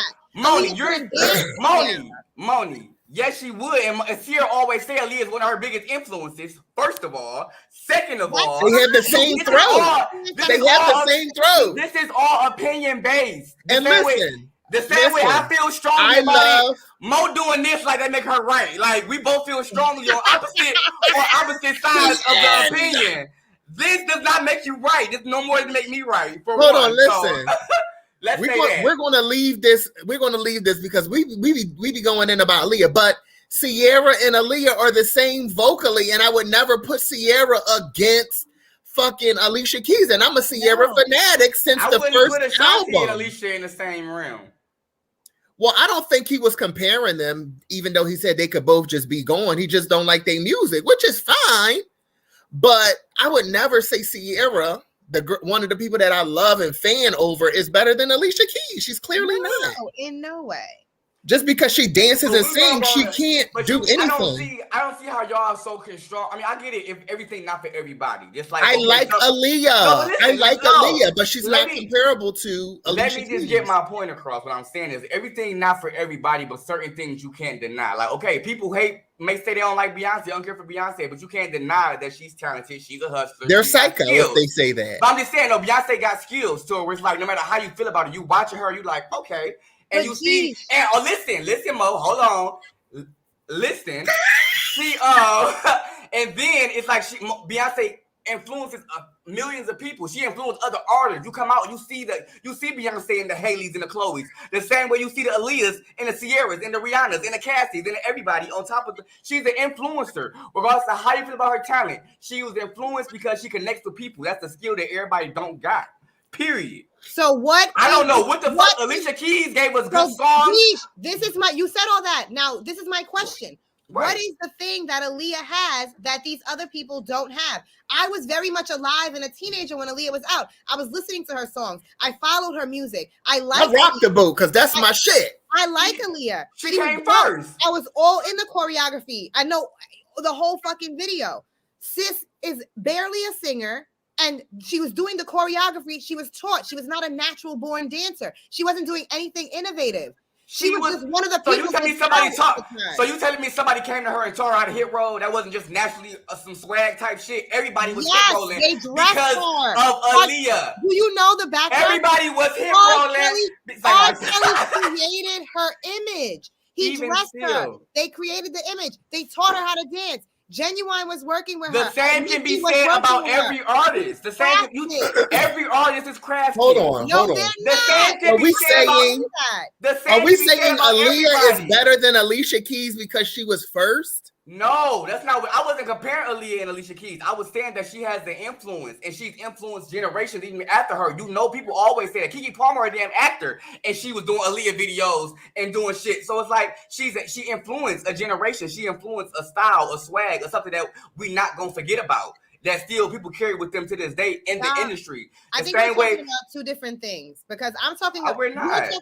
Moni. Yes, she would. And Ciara always say Aaliyah is one of her biggest influences. First of all. Second of all. They have the same throat. They have the same throat. This is all opinion based. And listen. The same way I feel strongly about it, Mo doing this like they make her right. Like we both feel strongly on opposite sides of the opinion. This does not make you right. This no more than make me right. Hold on, listen. Let's say that. We're gonna leave this. We're gonna leave this because we be going in about Aaliyah, but Ciara and Aaliyah are the same vocally, and I would never put Ciara against fucking Alicia Keys, and I'm a Ciara fanatic since the first album. And Alicia in the same realm. Well, I don't think he was comparing them, even though he said they could both just be going. He just don't like their music, which is fine. But I would never say Ciara, one of the people that I love and fan over, is better than Alicia Keys. She's clearly not. In no way. Just because she dances and sings, she can't do anything. I don't see how y'all so strong. I mean, I get it if everything not for everybody. Just like I like Aaliyah. Aaliyah, but she's not comparable to Alicia Let me just get my point across. What I'm saying is everything not for everybody, but certain things you can't deny. Like, okay, people may say they don't like Beyonce, don't care for Beyonce, but you can't deny that she's talented. She's a hustler. They're psycho if they say that. But I'm just saying, no, Beyonce got skills to where it's like no matter how you feel about it, you watching her, you like, okay. And you see, and listen, Mo, hold on. Listen. See, and then it's like Beyonce influences millions of people. She influenced other artists. You come out, you see Beyonce and the Haileys and the Chloes. The same way you see the Aaliyahs and the Ciaras and the Rihannas and the Cassies and everybody on top of she's an influencer. Regardless of how you feel about her talent, she was influenced because she connects with people. That's the skill that everybody don't got. Period. So what? I don't know what the fuck Alicia Keys gave us good songs. This is you said all that. Now this is my question. Right. What is the thing that Aaliyah has that these other people don't have? I was very much alive and a teenager when Aaliyah was out. I was listening to her songs. I followed her music. I rocked the boat because that's my shit. I like Aaliyah. She came first. I was all in the choreography. I know the whole fucking video. Sis is barely a singer. And she was doing the choreography. She was taught. She was not a natural born dancer. She wasn't doing anything innovative. She was just one of the people. So you telling me somebody came to her and taught her how to hit roll? That wasn't just naturally some swag type shit. Everybody was hit rolling because of Aaliyah. Do you know the background? Everybody was hit rolling. R. Kelly created her image. He dressed her. They created the image. They taught her how to dance. Genuine was working with her. The same can be said about every artist. The same every artist is crafty. Hold on. The same can be said Are we saying Aaliyah is better than Alicia Keys because she was first? No, that's not what I wasn't comparing Aaliyah and Alicia Keys. I was saying that she has the influence and she's influenced generations even after her. You know, people always say that Keke Palmer, a damn actor, and she was doing Aaliyah videos and doing shit. So it's like she influenced a generation. She influenced a style, a swag, or something that we not gonna forget about. That still people carry with them to this day in the industry. I think we're talking about two different things because I'm talking about. We're not.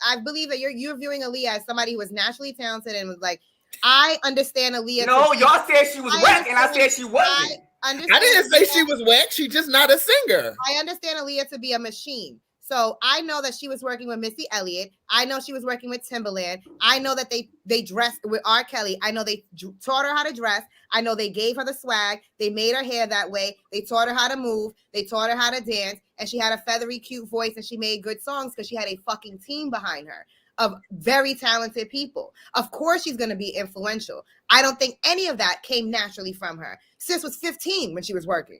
I believe that you're viewing Aaliyah as somebody who was naturally talented and was like. I understand Aaliyah. No, y'all said she was whack, and I said she wasn't. I didn't say she was whack. She's just not a singer. I understand Aaliyah to be a machine. So I know that she was working with Missy Elliott. I know she was working with Timbaland. I know that they dressed with R. Kelly. I know they taught her how to dress. I know they gave her the swag. They made her hair that way. They taught her how to move. They taught her how to dance. And she had a feathery, cute voice, and she made good songs because she had a fucking team behind her. Of very talented people. Of course she's going to be influential. I don't think any of that came naturally from her. Sis was 15 when she was working.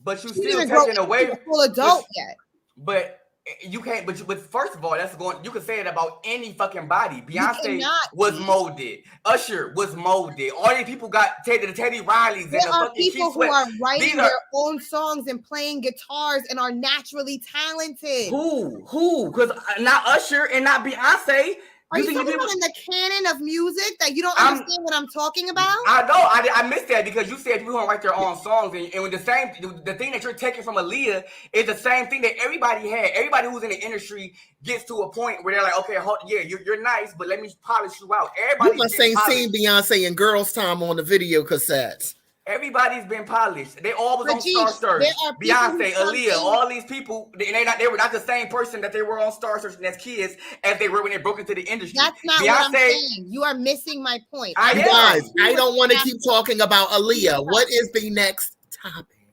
But you still taking away full adult yet. But You can't, but first of all, that's going. You can say it about any fucking body. Beyonce was molded. Usher was molded. All these people got the Teddy Rileys. There are people who are writing their own songs and playing guitars and are naturally talented. Who? Because not Usher and not Beyonce. Are you talking about in the canon of music that you don't understand what I'm talking about? I know. I missed that because you said people don't write their own songs, and with the thing that you're taking from Aaliyah is the same thing that everybody had. Everybody who's in the industry gets to a point where they're like, okay, you're nice, but let me polish you out. Everybody. You must ain't seen Beyonce in Girls Time on the video cassettes. Everybody's been polished. They all was on Star Search. Beyonce, Aaliyah, all these people, they were not the same person that they were on Star Search as kids as they were when they broke into the industry. That's not Beyonce, what I'm saying. You are missing my point. Guys, I don't want to keep talking about Aaliyah. What is the next topic?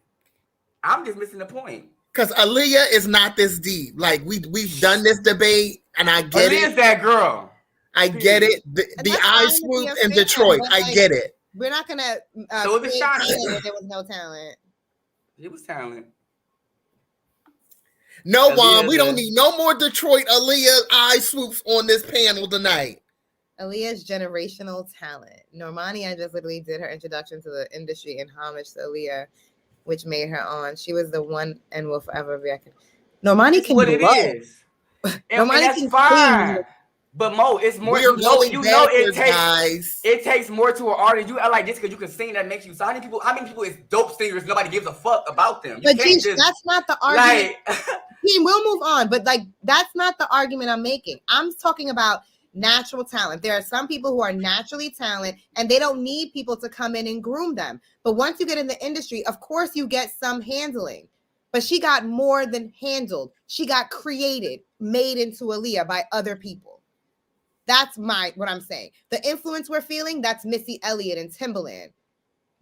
I'm just missing the point. Because Aaliyah is not this deep. Like we've done this debate, and I get it. Aaliyah's that girl. I get it. The eye swoop in Detroit. I get it. We're not gonna so it was there was no talent. It was talent. No, Juan, we don't need no more Detroit Aaliyah eye swoops on this panel tonight. Aaliyah's generational talent. Normani, I just literally did her introduction to the industry in homage to Aaliyah, which made her on. She was the one and will forever be. Normani can what it is. Normani that's can fine. Sing. But Mo, it's more. It takes more to an artist. You act like just because you can sing that makes you. So how many people is dope singers? Nobody gives a fuck about them. But Geesh, that's not the argument. We'll move on. But like, that's not the argument I'm making. I'm talking about natural talent. There are some people who are naturally talented, and they don't need people to come in and groom them. But once you get in the industry, of course, you get some handling. But she got more than handled. She got created, made into Aaliyah by other people. That's what I'm saying. The influence we're feeling, that's Missy Elliott and Timbaland.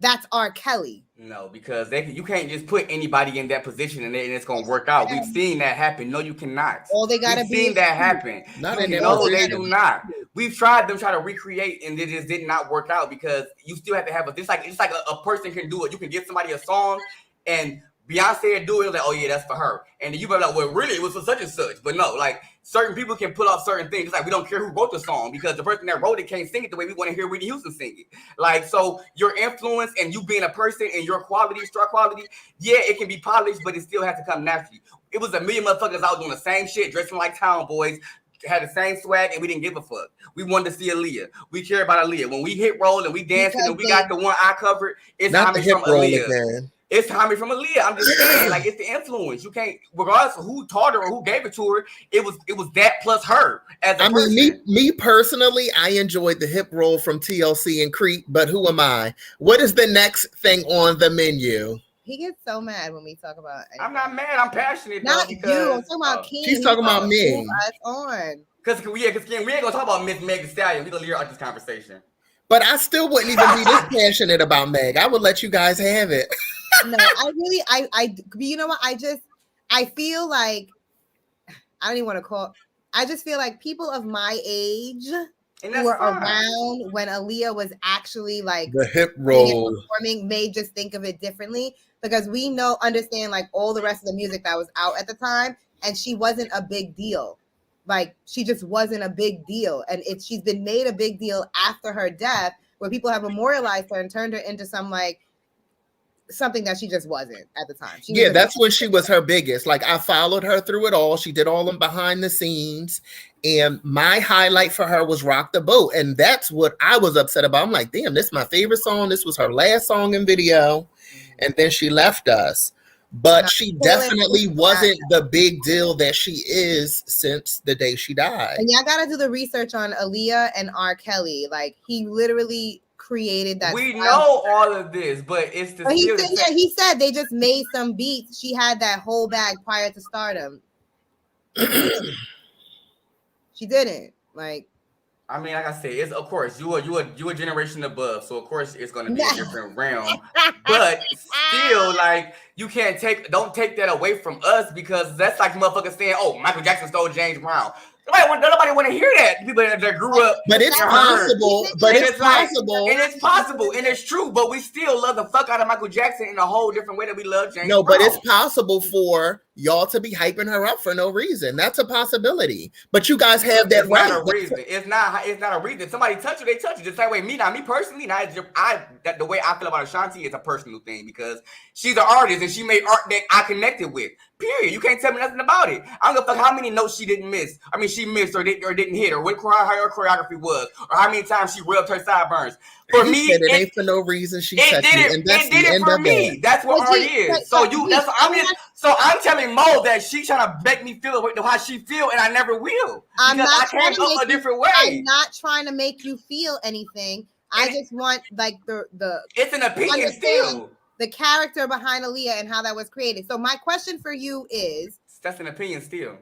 That's R. Kelly. No, because you can't just put anybody in that position and it's going to work out. We've seen that happen. No, you cannot. All they got to be. We've seen that happen. No, they do not. We've tried to recreate and it just did not work out because you still have to have it's like a person can do it. You can give somebody a song and Beyonce do it, like, oh yeah, that's for her. And then you be like, well, really, it was for such and such. But no, like certain people can pull off certain things. It's like we don't care who wrote the song because the person that wrote it can't sing it the way we want to hear Whitney Houston sing it. Like, so your influence and you being a person and your quality, star quality, yeah, it can be polished, but it still has to come naturally. It was a million motherfuckers out doing the same shit, dressing like town boys, had the same swag, and we didn't give a fuck. We wanted to see Aaliyah. We care about Aaliyah. When we hit roll and we dancing and we got the one eye covered, it's homage from Aaliyah. It's homage from Aaliyah. I'm just saying, like, it's the influence. You can't, regardless of who taught her or who gave it to her, it was that plus her. Me personally, I enjoyed the hip roll from TLC and Creep, but who am I? What is the next thing on the menu? He gets so mad when we talk about anything. I'm not mad. I'm passionate. Not you. I'm talking about King. She's talking about me. Because we ain't gonna talk about Miss Meg Thee Stallion. We gonna leave her out this conversation. But I still wouldn't even be this passionate about Meg. I would let you guys have it. No, you know what? I feel like I don't even want to call. I just feel like people of my age who were around when Aaliyah was actually like the hip roll performing may just think of it differently because we understand like all the rest of the music that was out at the time, and she wasn't a big deal. Like she just wasn't a big deal, and she's been made a big deal after her death, where people have memorialized her and turned her into something that she just wasn't at the time. That's when she was her biggest. Like I followed her through it all. She did all them behind the scenes. And my highlight for her was Rock the Boat. And that's what I was upset about. I'm like, damn, this is my favorite song. This was her last song and video. And then she left us. But she definitely wasn't the big deal that she is since the day she died. And y'all got to do the research on Aaliyah and R. Kelly. Like he literally created that. We know all of this, but it's the. He said they just made some beats. She had that whole bag prior to stardom. She didn't like. I mean, like I said, it's of course you a generation above, so of course it's gonna be a different realm. But still, like you don't take that away from us because that's like motherfuckers saying, "Oh, Michael Jackson stole James Brown." Nobody want to hear that. People that grew up, but it's possible. But it's possible, and it's possible, and it's true. But we still love the fuck out of Michael Jackson in a whole different way that we love James. No, Brown. But it's possible for y'all to be hyping her up for no reason. That's a possibility. But you guys have that right. Not a reason. It's not a reason. If somebody touch you, they touch you. The same way me personally, the way I feel about Ashanti is a personal thing because she's an artist and she made art that I connected with. Period. You can't tell me nothing about it. I don't give a fuck how many notes she didn't miss. I mean, she missed or didn't hit, or what her choreography was, or how many times she rubbed her sideburns. For me, it ain't for no reason. She touched you, and that's the end of it. That's what art is. So I'm telling Mo that she's trying to make me feel how she feel, and I never will. I can't go a different way. I'm not trying to make you feel anything. I just want like the. It's an opinion still. The character behind Aaliyah and how that was created. So my question for you is... That's an opinion still.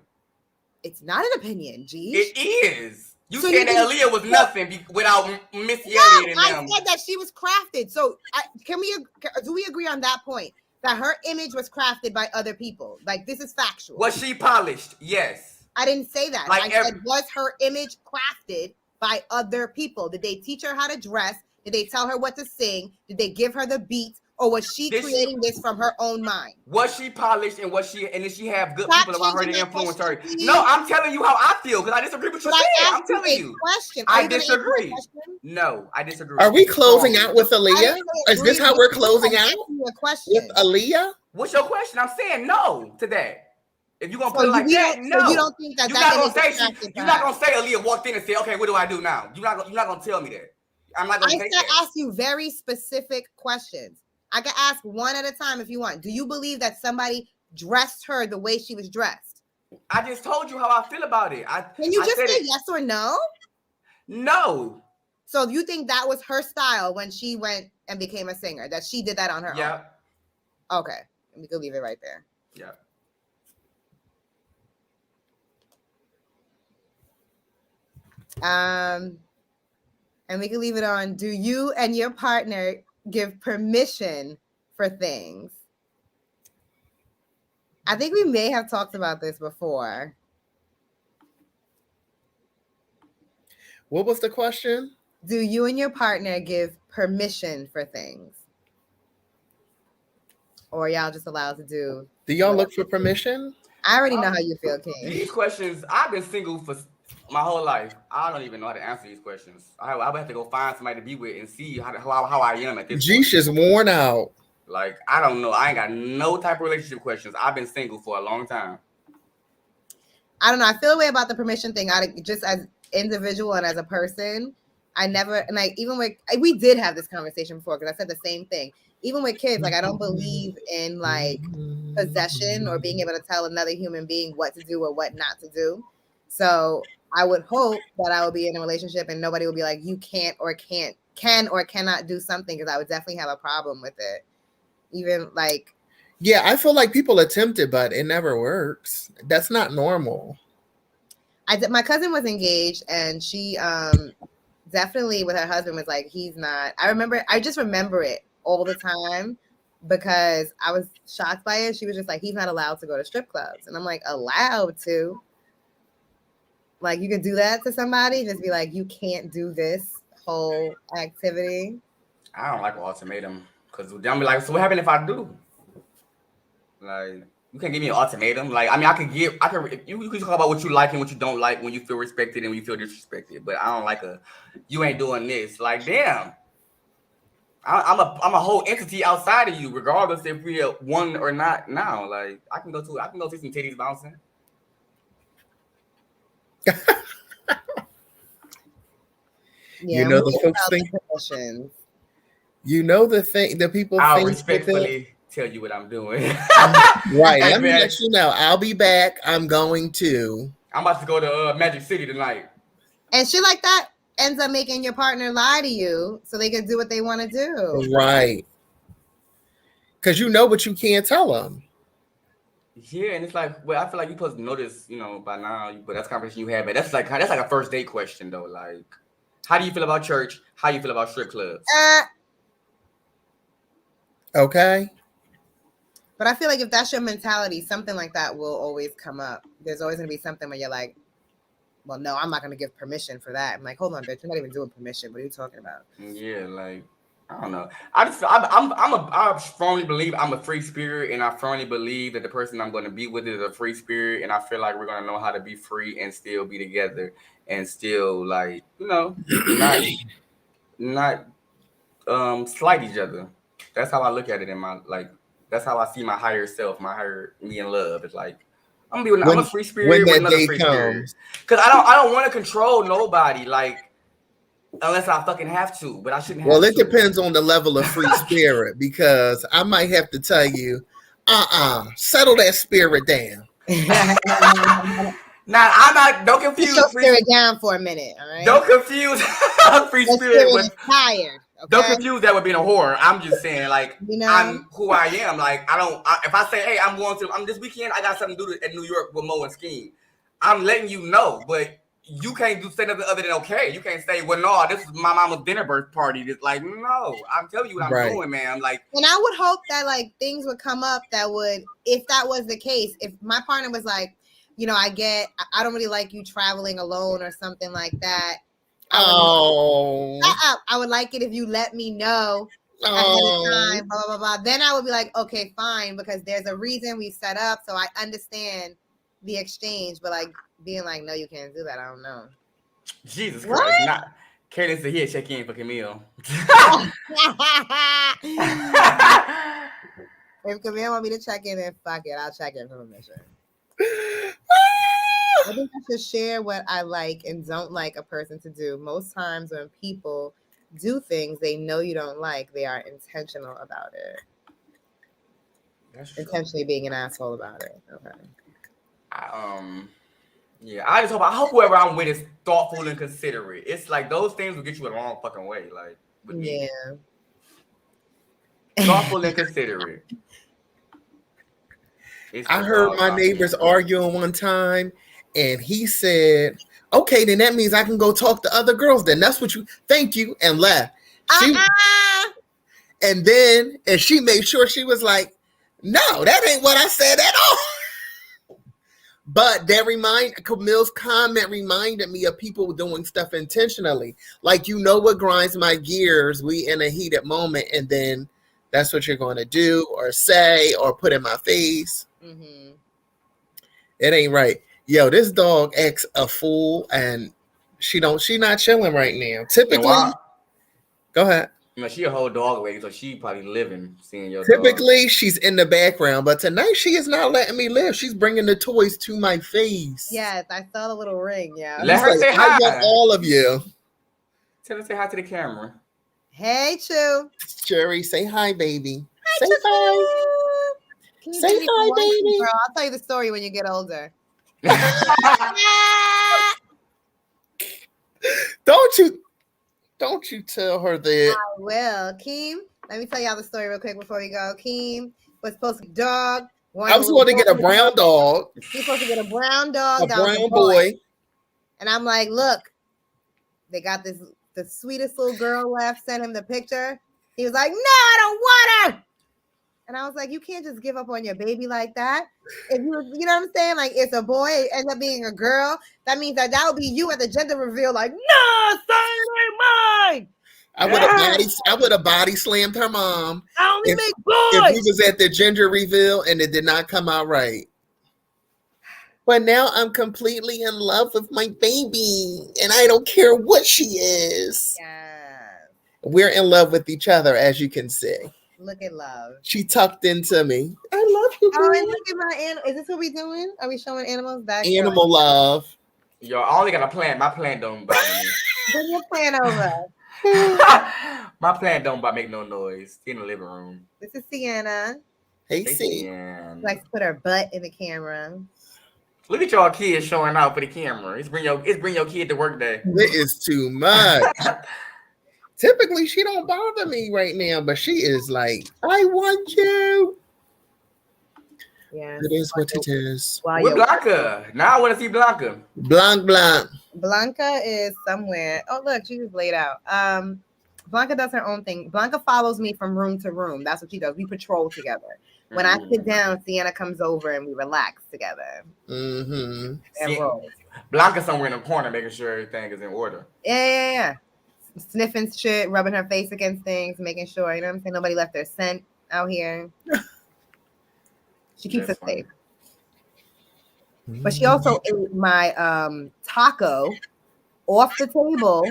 It's not an opinion, G. It is. You said that Aaliyah was nothing without Missy Elliott and them. I said that she was crafted. So do we agree on that point? That her image was crafted by other people? Like, this is factual. Was she polished? Yes. I didn't say that. I said, was her image crafted by other people? Did they teach her how to dress? Did they tell her what to sing? Did they give her the beats? Or was she creating this from her own mind? Was she polished and did she have good people around her to influence her? No, I'm telling you how I feel because I disagree with what you said. I'm telling you. I disagree. No, I disagree. Are we closing out with Aaliyah? Is this how we're closing out? With Aaliyah? What's your question? I'm saying no to that. If you're gonna put it like that, no. So you don't think that you're not gonna say Aaliyah walked in and said, "Okay, what do I do now?" You're not gonna tell me that. I'm not gonna ask you very specific questions. I can ask one at a time if you want. Do you believe that somebody dressed her the way she was dressed? I just told you how I feel about it. Can you just say yes or no? No. So you think that was her style when she went and became a singer, that she did that on her own? Yeah. Okay. We can leave it right there. Yeah. And we can leave it on, do you and your partner give permission for things? I think we may have talked about this before. What was the question? Do you and your partner give permission for things? Or y'all just allowed to do? Do y'all look for permission? I already know how you feel, King. These questions, I've been single for my whole life. I don't even know how to answer these questions. I would have to go find somebody to be with and see how I am at this point. Geesh is worn out. Like, I don't know. I ain't got no type of relationship questions. I've been single for a long time. I don't know. I feel a way about the permission thing. Just as individual and as a person, I never, and like, even with, we did have this conversation before because I said the same thing. Even with kids, like, I don't believe in like possession or being able to tell another human being what to do or what not to do. So I would hope that I would be in a relationship and nobody would be like, you can or cannot do something, because I would definitely have a problem with it. Even like, yeah, I feel like people attempt it, but it never works. That's not normal. My cousin was engaged and she definitely with her husband was like, he's not. I just remember it all the time because I was shocked by it. She was just like, he's not allowed to go to strip clubs. And I'm like, allowed to? Like, you can do that to somebody? Just be like, you can't do this whole activity? I don't like an ultimatum because they'll be like, so what happened if I do? Like, you can't give me an ultimatum. Like, I mean, you can talk about what you like and what you don't like when you feel respected and when you feel disrespected. But I don't like you ain't doing this. Like, damn. I'm a whole entity outside of you, regardless if we're one or not now. Like, I can go see some titties bouncing. Yeah, you know the folks think. You know the thing. The people. I'll respectfully tell you what I'm doing. Right. Let me let you know. I'll be back. I'm about to go to Magic City tonight. And shit like that ends up making your partner lie to you so they can do what they want to do. Right. Because you know, but you can't tell them. Yeah, and it's like, well, I feel like you're supposed to know this, by now. But that's a conversation you had. But that's like a first date question, though. Like, how do you feel about church? How do you feel about strip clubs? Okay. But I feel like if that's your mentality, something like that will always come up. There's always going to be something where you're like, well, no, I'm not going to give permission for that. I'm like, hold on, bitch. You're not even doing permission. What are you talking about? Yeah, like, I don't know. I firmly believe I'm a free spirit, and I firmly believe that the person I'm going to be with is a free spirit, and I feel like we're going to know how to be free and still be together and still like, you know, not slight each other. That's how I look at it in my like. That's how I see my higher self, my higher me in love. It's like I'm a free spirit with another free spirit. Because I don't want to control nobody. Like. Unless I fucking have to, but I shouldn't have to. Well, it depends on the level of free spirit, because I might have to tell you, settle that spirit down. Now, I'm not, don't confuse. Put your spirit down for a minute, all right? Don't confuse free spirit with tired. Okay? Don't confuse that with being a whore. I'm just saying, like, you know? I'm who I am. Like, if I say, hey, I'm this weekend, I got something to do in New York with Mo and Scheme. I'm letting you know, but you can't say nothing other than okay. You can't say, well, no, this is my mama's dinner birth party. It's like, no, I'm telling you what I'm doing, man. Like, and I would hope that like things would come up that would, if that was the case, if my partner was like, you know, I don't really like you traveling alone or something like that. I would like it if you let me know ahead of time, blah, blah, blah, blah. Then I would be like, okay, fine, because there's a reason we set up, so I understand the exchange, but like being like, no, you can't do that. I don't know. Jesus Christ. Not Kaylin said he'll check in for Camille. If Camille want me to check in, then fuck it. I'll check in for permission. I think I should share what I like and don't like a person to do. Most times when people do things they know you don't like, they are intentional about it. That's true. Intentionally being an asshole about it. Okay. Yeah, I hope whoever I'm with is thoughtful and considerate. It's like those things will get you a long fucking way. Like, with me. Thoughtful and considerate. I heard my neighbors arguing one time, and he said, okay, then that means I can go talk to other girls. Then that's what thank you, and left. And then she made sure she was like, no, that ain't what I said at all. But Camille's comment reminded me of people doing stuff intentionally. Like, you know what grinds my gears? We in a heated moment, and then that's what you're going to do or say or put in my face. Mm-hmm. It ain't right. Yo, this dog acts a fool, and she not chilling right now. Typically, go ahead. You know, she a whole dog lady, so she probably living seeing your Typically, dog. She's in the background, but tonight she is not letting me live. She's bringing the toys to my face. Yes, I saw the little ring. Yeah, let her say hi. I love all of you. Tell her to say hi to the camera. Hey, Chew. Jerry, say hi, baby. Hi, say hi. Say hi, baby. Girl, I'll tell you the story when you get older. Don't you tell her that. I will. Keem, let me tell y'all the story real quick before we go. Keem was supposed to be a dog. I was supposed to get a brown dog. He was supposed to get a brown dog. A brown boy. And I'm like, look, they got the sweetest little girl left, sent him the picture. He was like, no, I don't want her. And I was like, you can't just give up on your baby like that. If you know what I'm saying? Like, it's a boy, it ends up being a girl. That means that would be you at the gender reveal. Like, no, son, ain't mine. I would have body slammed her mom. I only make boys. If we was at the gender reveal and it did not come out right. But now I'm completely in love with my baby, and I don't care what she is. Yeah. We're in love with each other, as you can see. Look at love. She tucked into me. I love you. Oh, and look at my animal. Is this what we doing? Are we showing animals back? Animal love. Yo, I only got a plant. My plant don't bother me. Bring your plant over. My plant don't make no noise. In the living room. This is Sienna. Hey, Sienna. She likes to put her butt in the camera. Look at y'all kids showing out for the camera. It's bring your kid to work day. It is too much. Typically, she don't bother me right now, but she is like, I want you. Yeah, it is what it is. With Blanca. Now I want to see Blanca. Blanca is somewhere. Oh, look, she just laid out. Blanca does her own thing. Blanca follows me from room to room. That's what she does. We patrol together. When I sit down, Sienna comes over and we relax together. Mm-hmm. And rolls. Blanca somewhere in the corner making sure everything is in order. Yeah. sniffing shit, rubbing her face against things, making sure, you know what I'm saying, nobody left their scent out here. She keeps us safe. But she also ate my taco off the table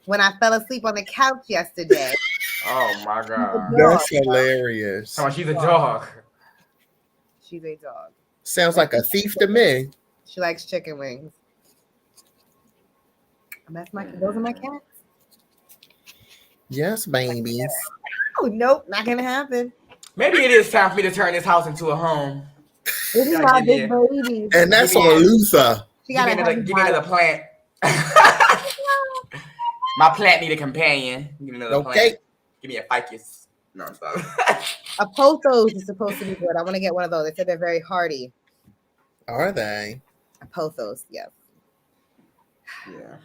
when I fell asleep on the couch yesterday. Oh my God. That's hilarious. Oh, she's a dog. She's a dog. Sounds like a thief to me. She likes chicken wings. Those are my cats. Yes, babies. Oh, nope, not gonna happen. Maybe it is time for me to turn this house into a home. This is my big baby. And that's on Luther. Give me another plant. My plant need a companion. Give me another plant. Give me a ficus. No, I'm sorry. A pothos is supposed to be good. I want to get one of those. They said they're very hardy. Are they? A pothos, yeah. Yeah.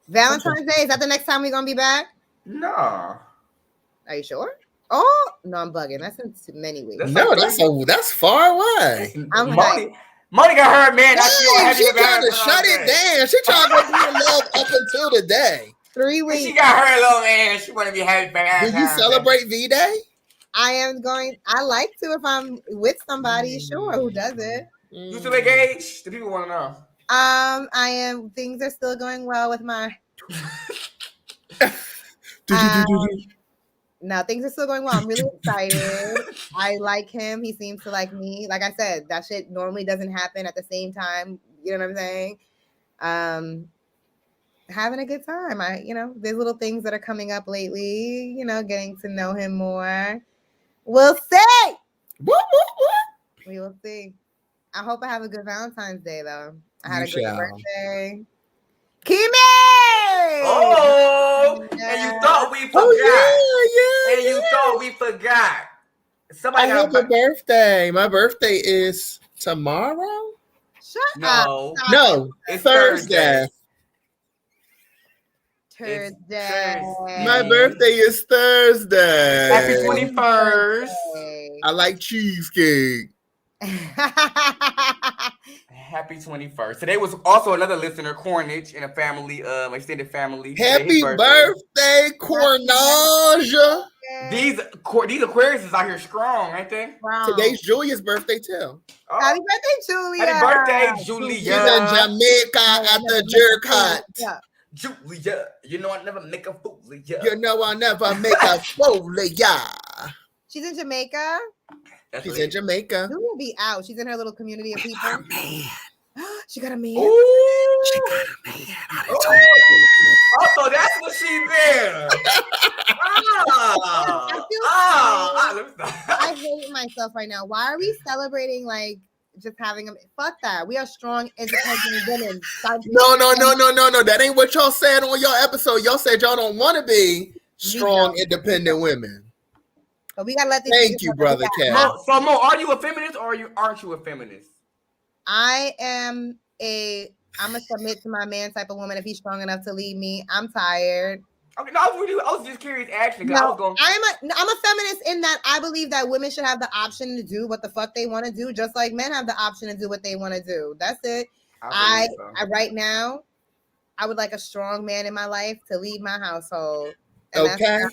Valentine's Day, is that the next time we're gonna be back? No. Are you sure? Oh no, I'm bugging. That's in many weeks. That's far away. Monica heard, man. She trying to shut it down. She trying to be in love up until today. 3 weeks. She got her little man. She want to be happy. Do you celebrate V-Day? I am going. I like to if I'm with somebody. Sure, who doesn't? You still engaged? The people want to know. I am. Things are still going well with my. No, things are still going well. I'm really excited. I like him. He seems to like me. Like I said, that shit normally doesn't happen at the same time. You know what I'm saying? Having a good time. There's little things that are coming up lately. Getting to know him more. We'll see. We will see. I hope I have a good Valentine's Day, though. I had a great birthday. Kimi! Oh, yeah. And you thought we forgot. And you thought we forgot. I have a birthday. My birthday is tomorrow? Shut up. No, it's Thursday. My birthday is Thursday. Happy 21st. I like cheesecake. Happy 21st. Today was also another listener, Cornage, in a family, extended family. Happy birthday, Cornage. These Aquarius is out here strong, ain't they? Wow. Today's Julia's birthday, too. Oh. Happy birthday, Julia. Happy birthday, Julia. She's in Jamaica at the jerk hut. Julia, you know I never make a fool of ya. You know I never make a fool of ya. She's in Jamaica. She's in Jamaica. Julia will be out. She's in her little community of people. She got a man. She got a man. Ooh. She got a man. Oh, so that's what she did. I hate myself right now. Why are we celebrating just having them? Fuck that. We are strong, independent women. No. That ain't what y'all said on your episode. Y'all said y'all don't want to be strong, independent women. But we gotta let this. Thank you, brother Cat. So, Mo, are you a feminist or aren't you a feminist? I am I'm a submit to my man type of woman. If he's strong enough to lead me, I'm tired. Okay, no, I was just curious actually. No, I'm a feminist in that I believe that women should have the option to do what the fuck they want to do, just like men have the option to do what they want to do. That's it. I right now, I would like a strong man in my life to lead my household. And okay.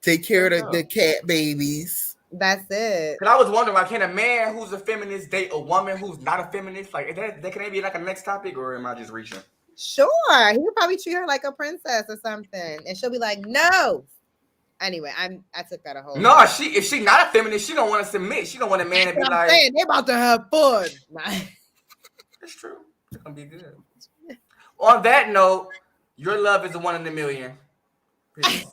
Take care of the cat babies. That's it. Because I was wondering, can a man who's a feminist date a woman who's not a feminist? Like, can that be like a next topic, or am I just reaching? Sure, he would probably treat her like a princess or something, and she'll be like, "No." Anyway, I took that a whole. No, if she not a feminist, she don't want to submit. She don't want a man to be like. Saying, they about to have fun. That's true. It's gonna be good. On that note, your love is a 1 in a million. Peace.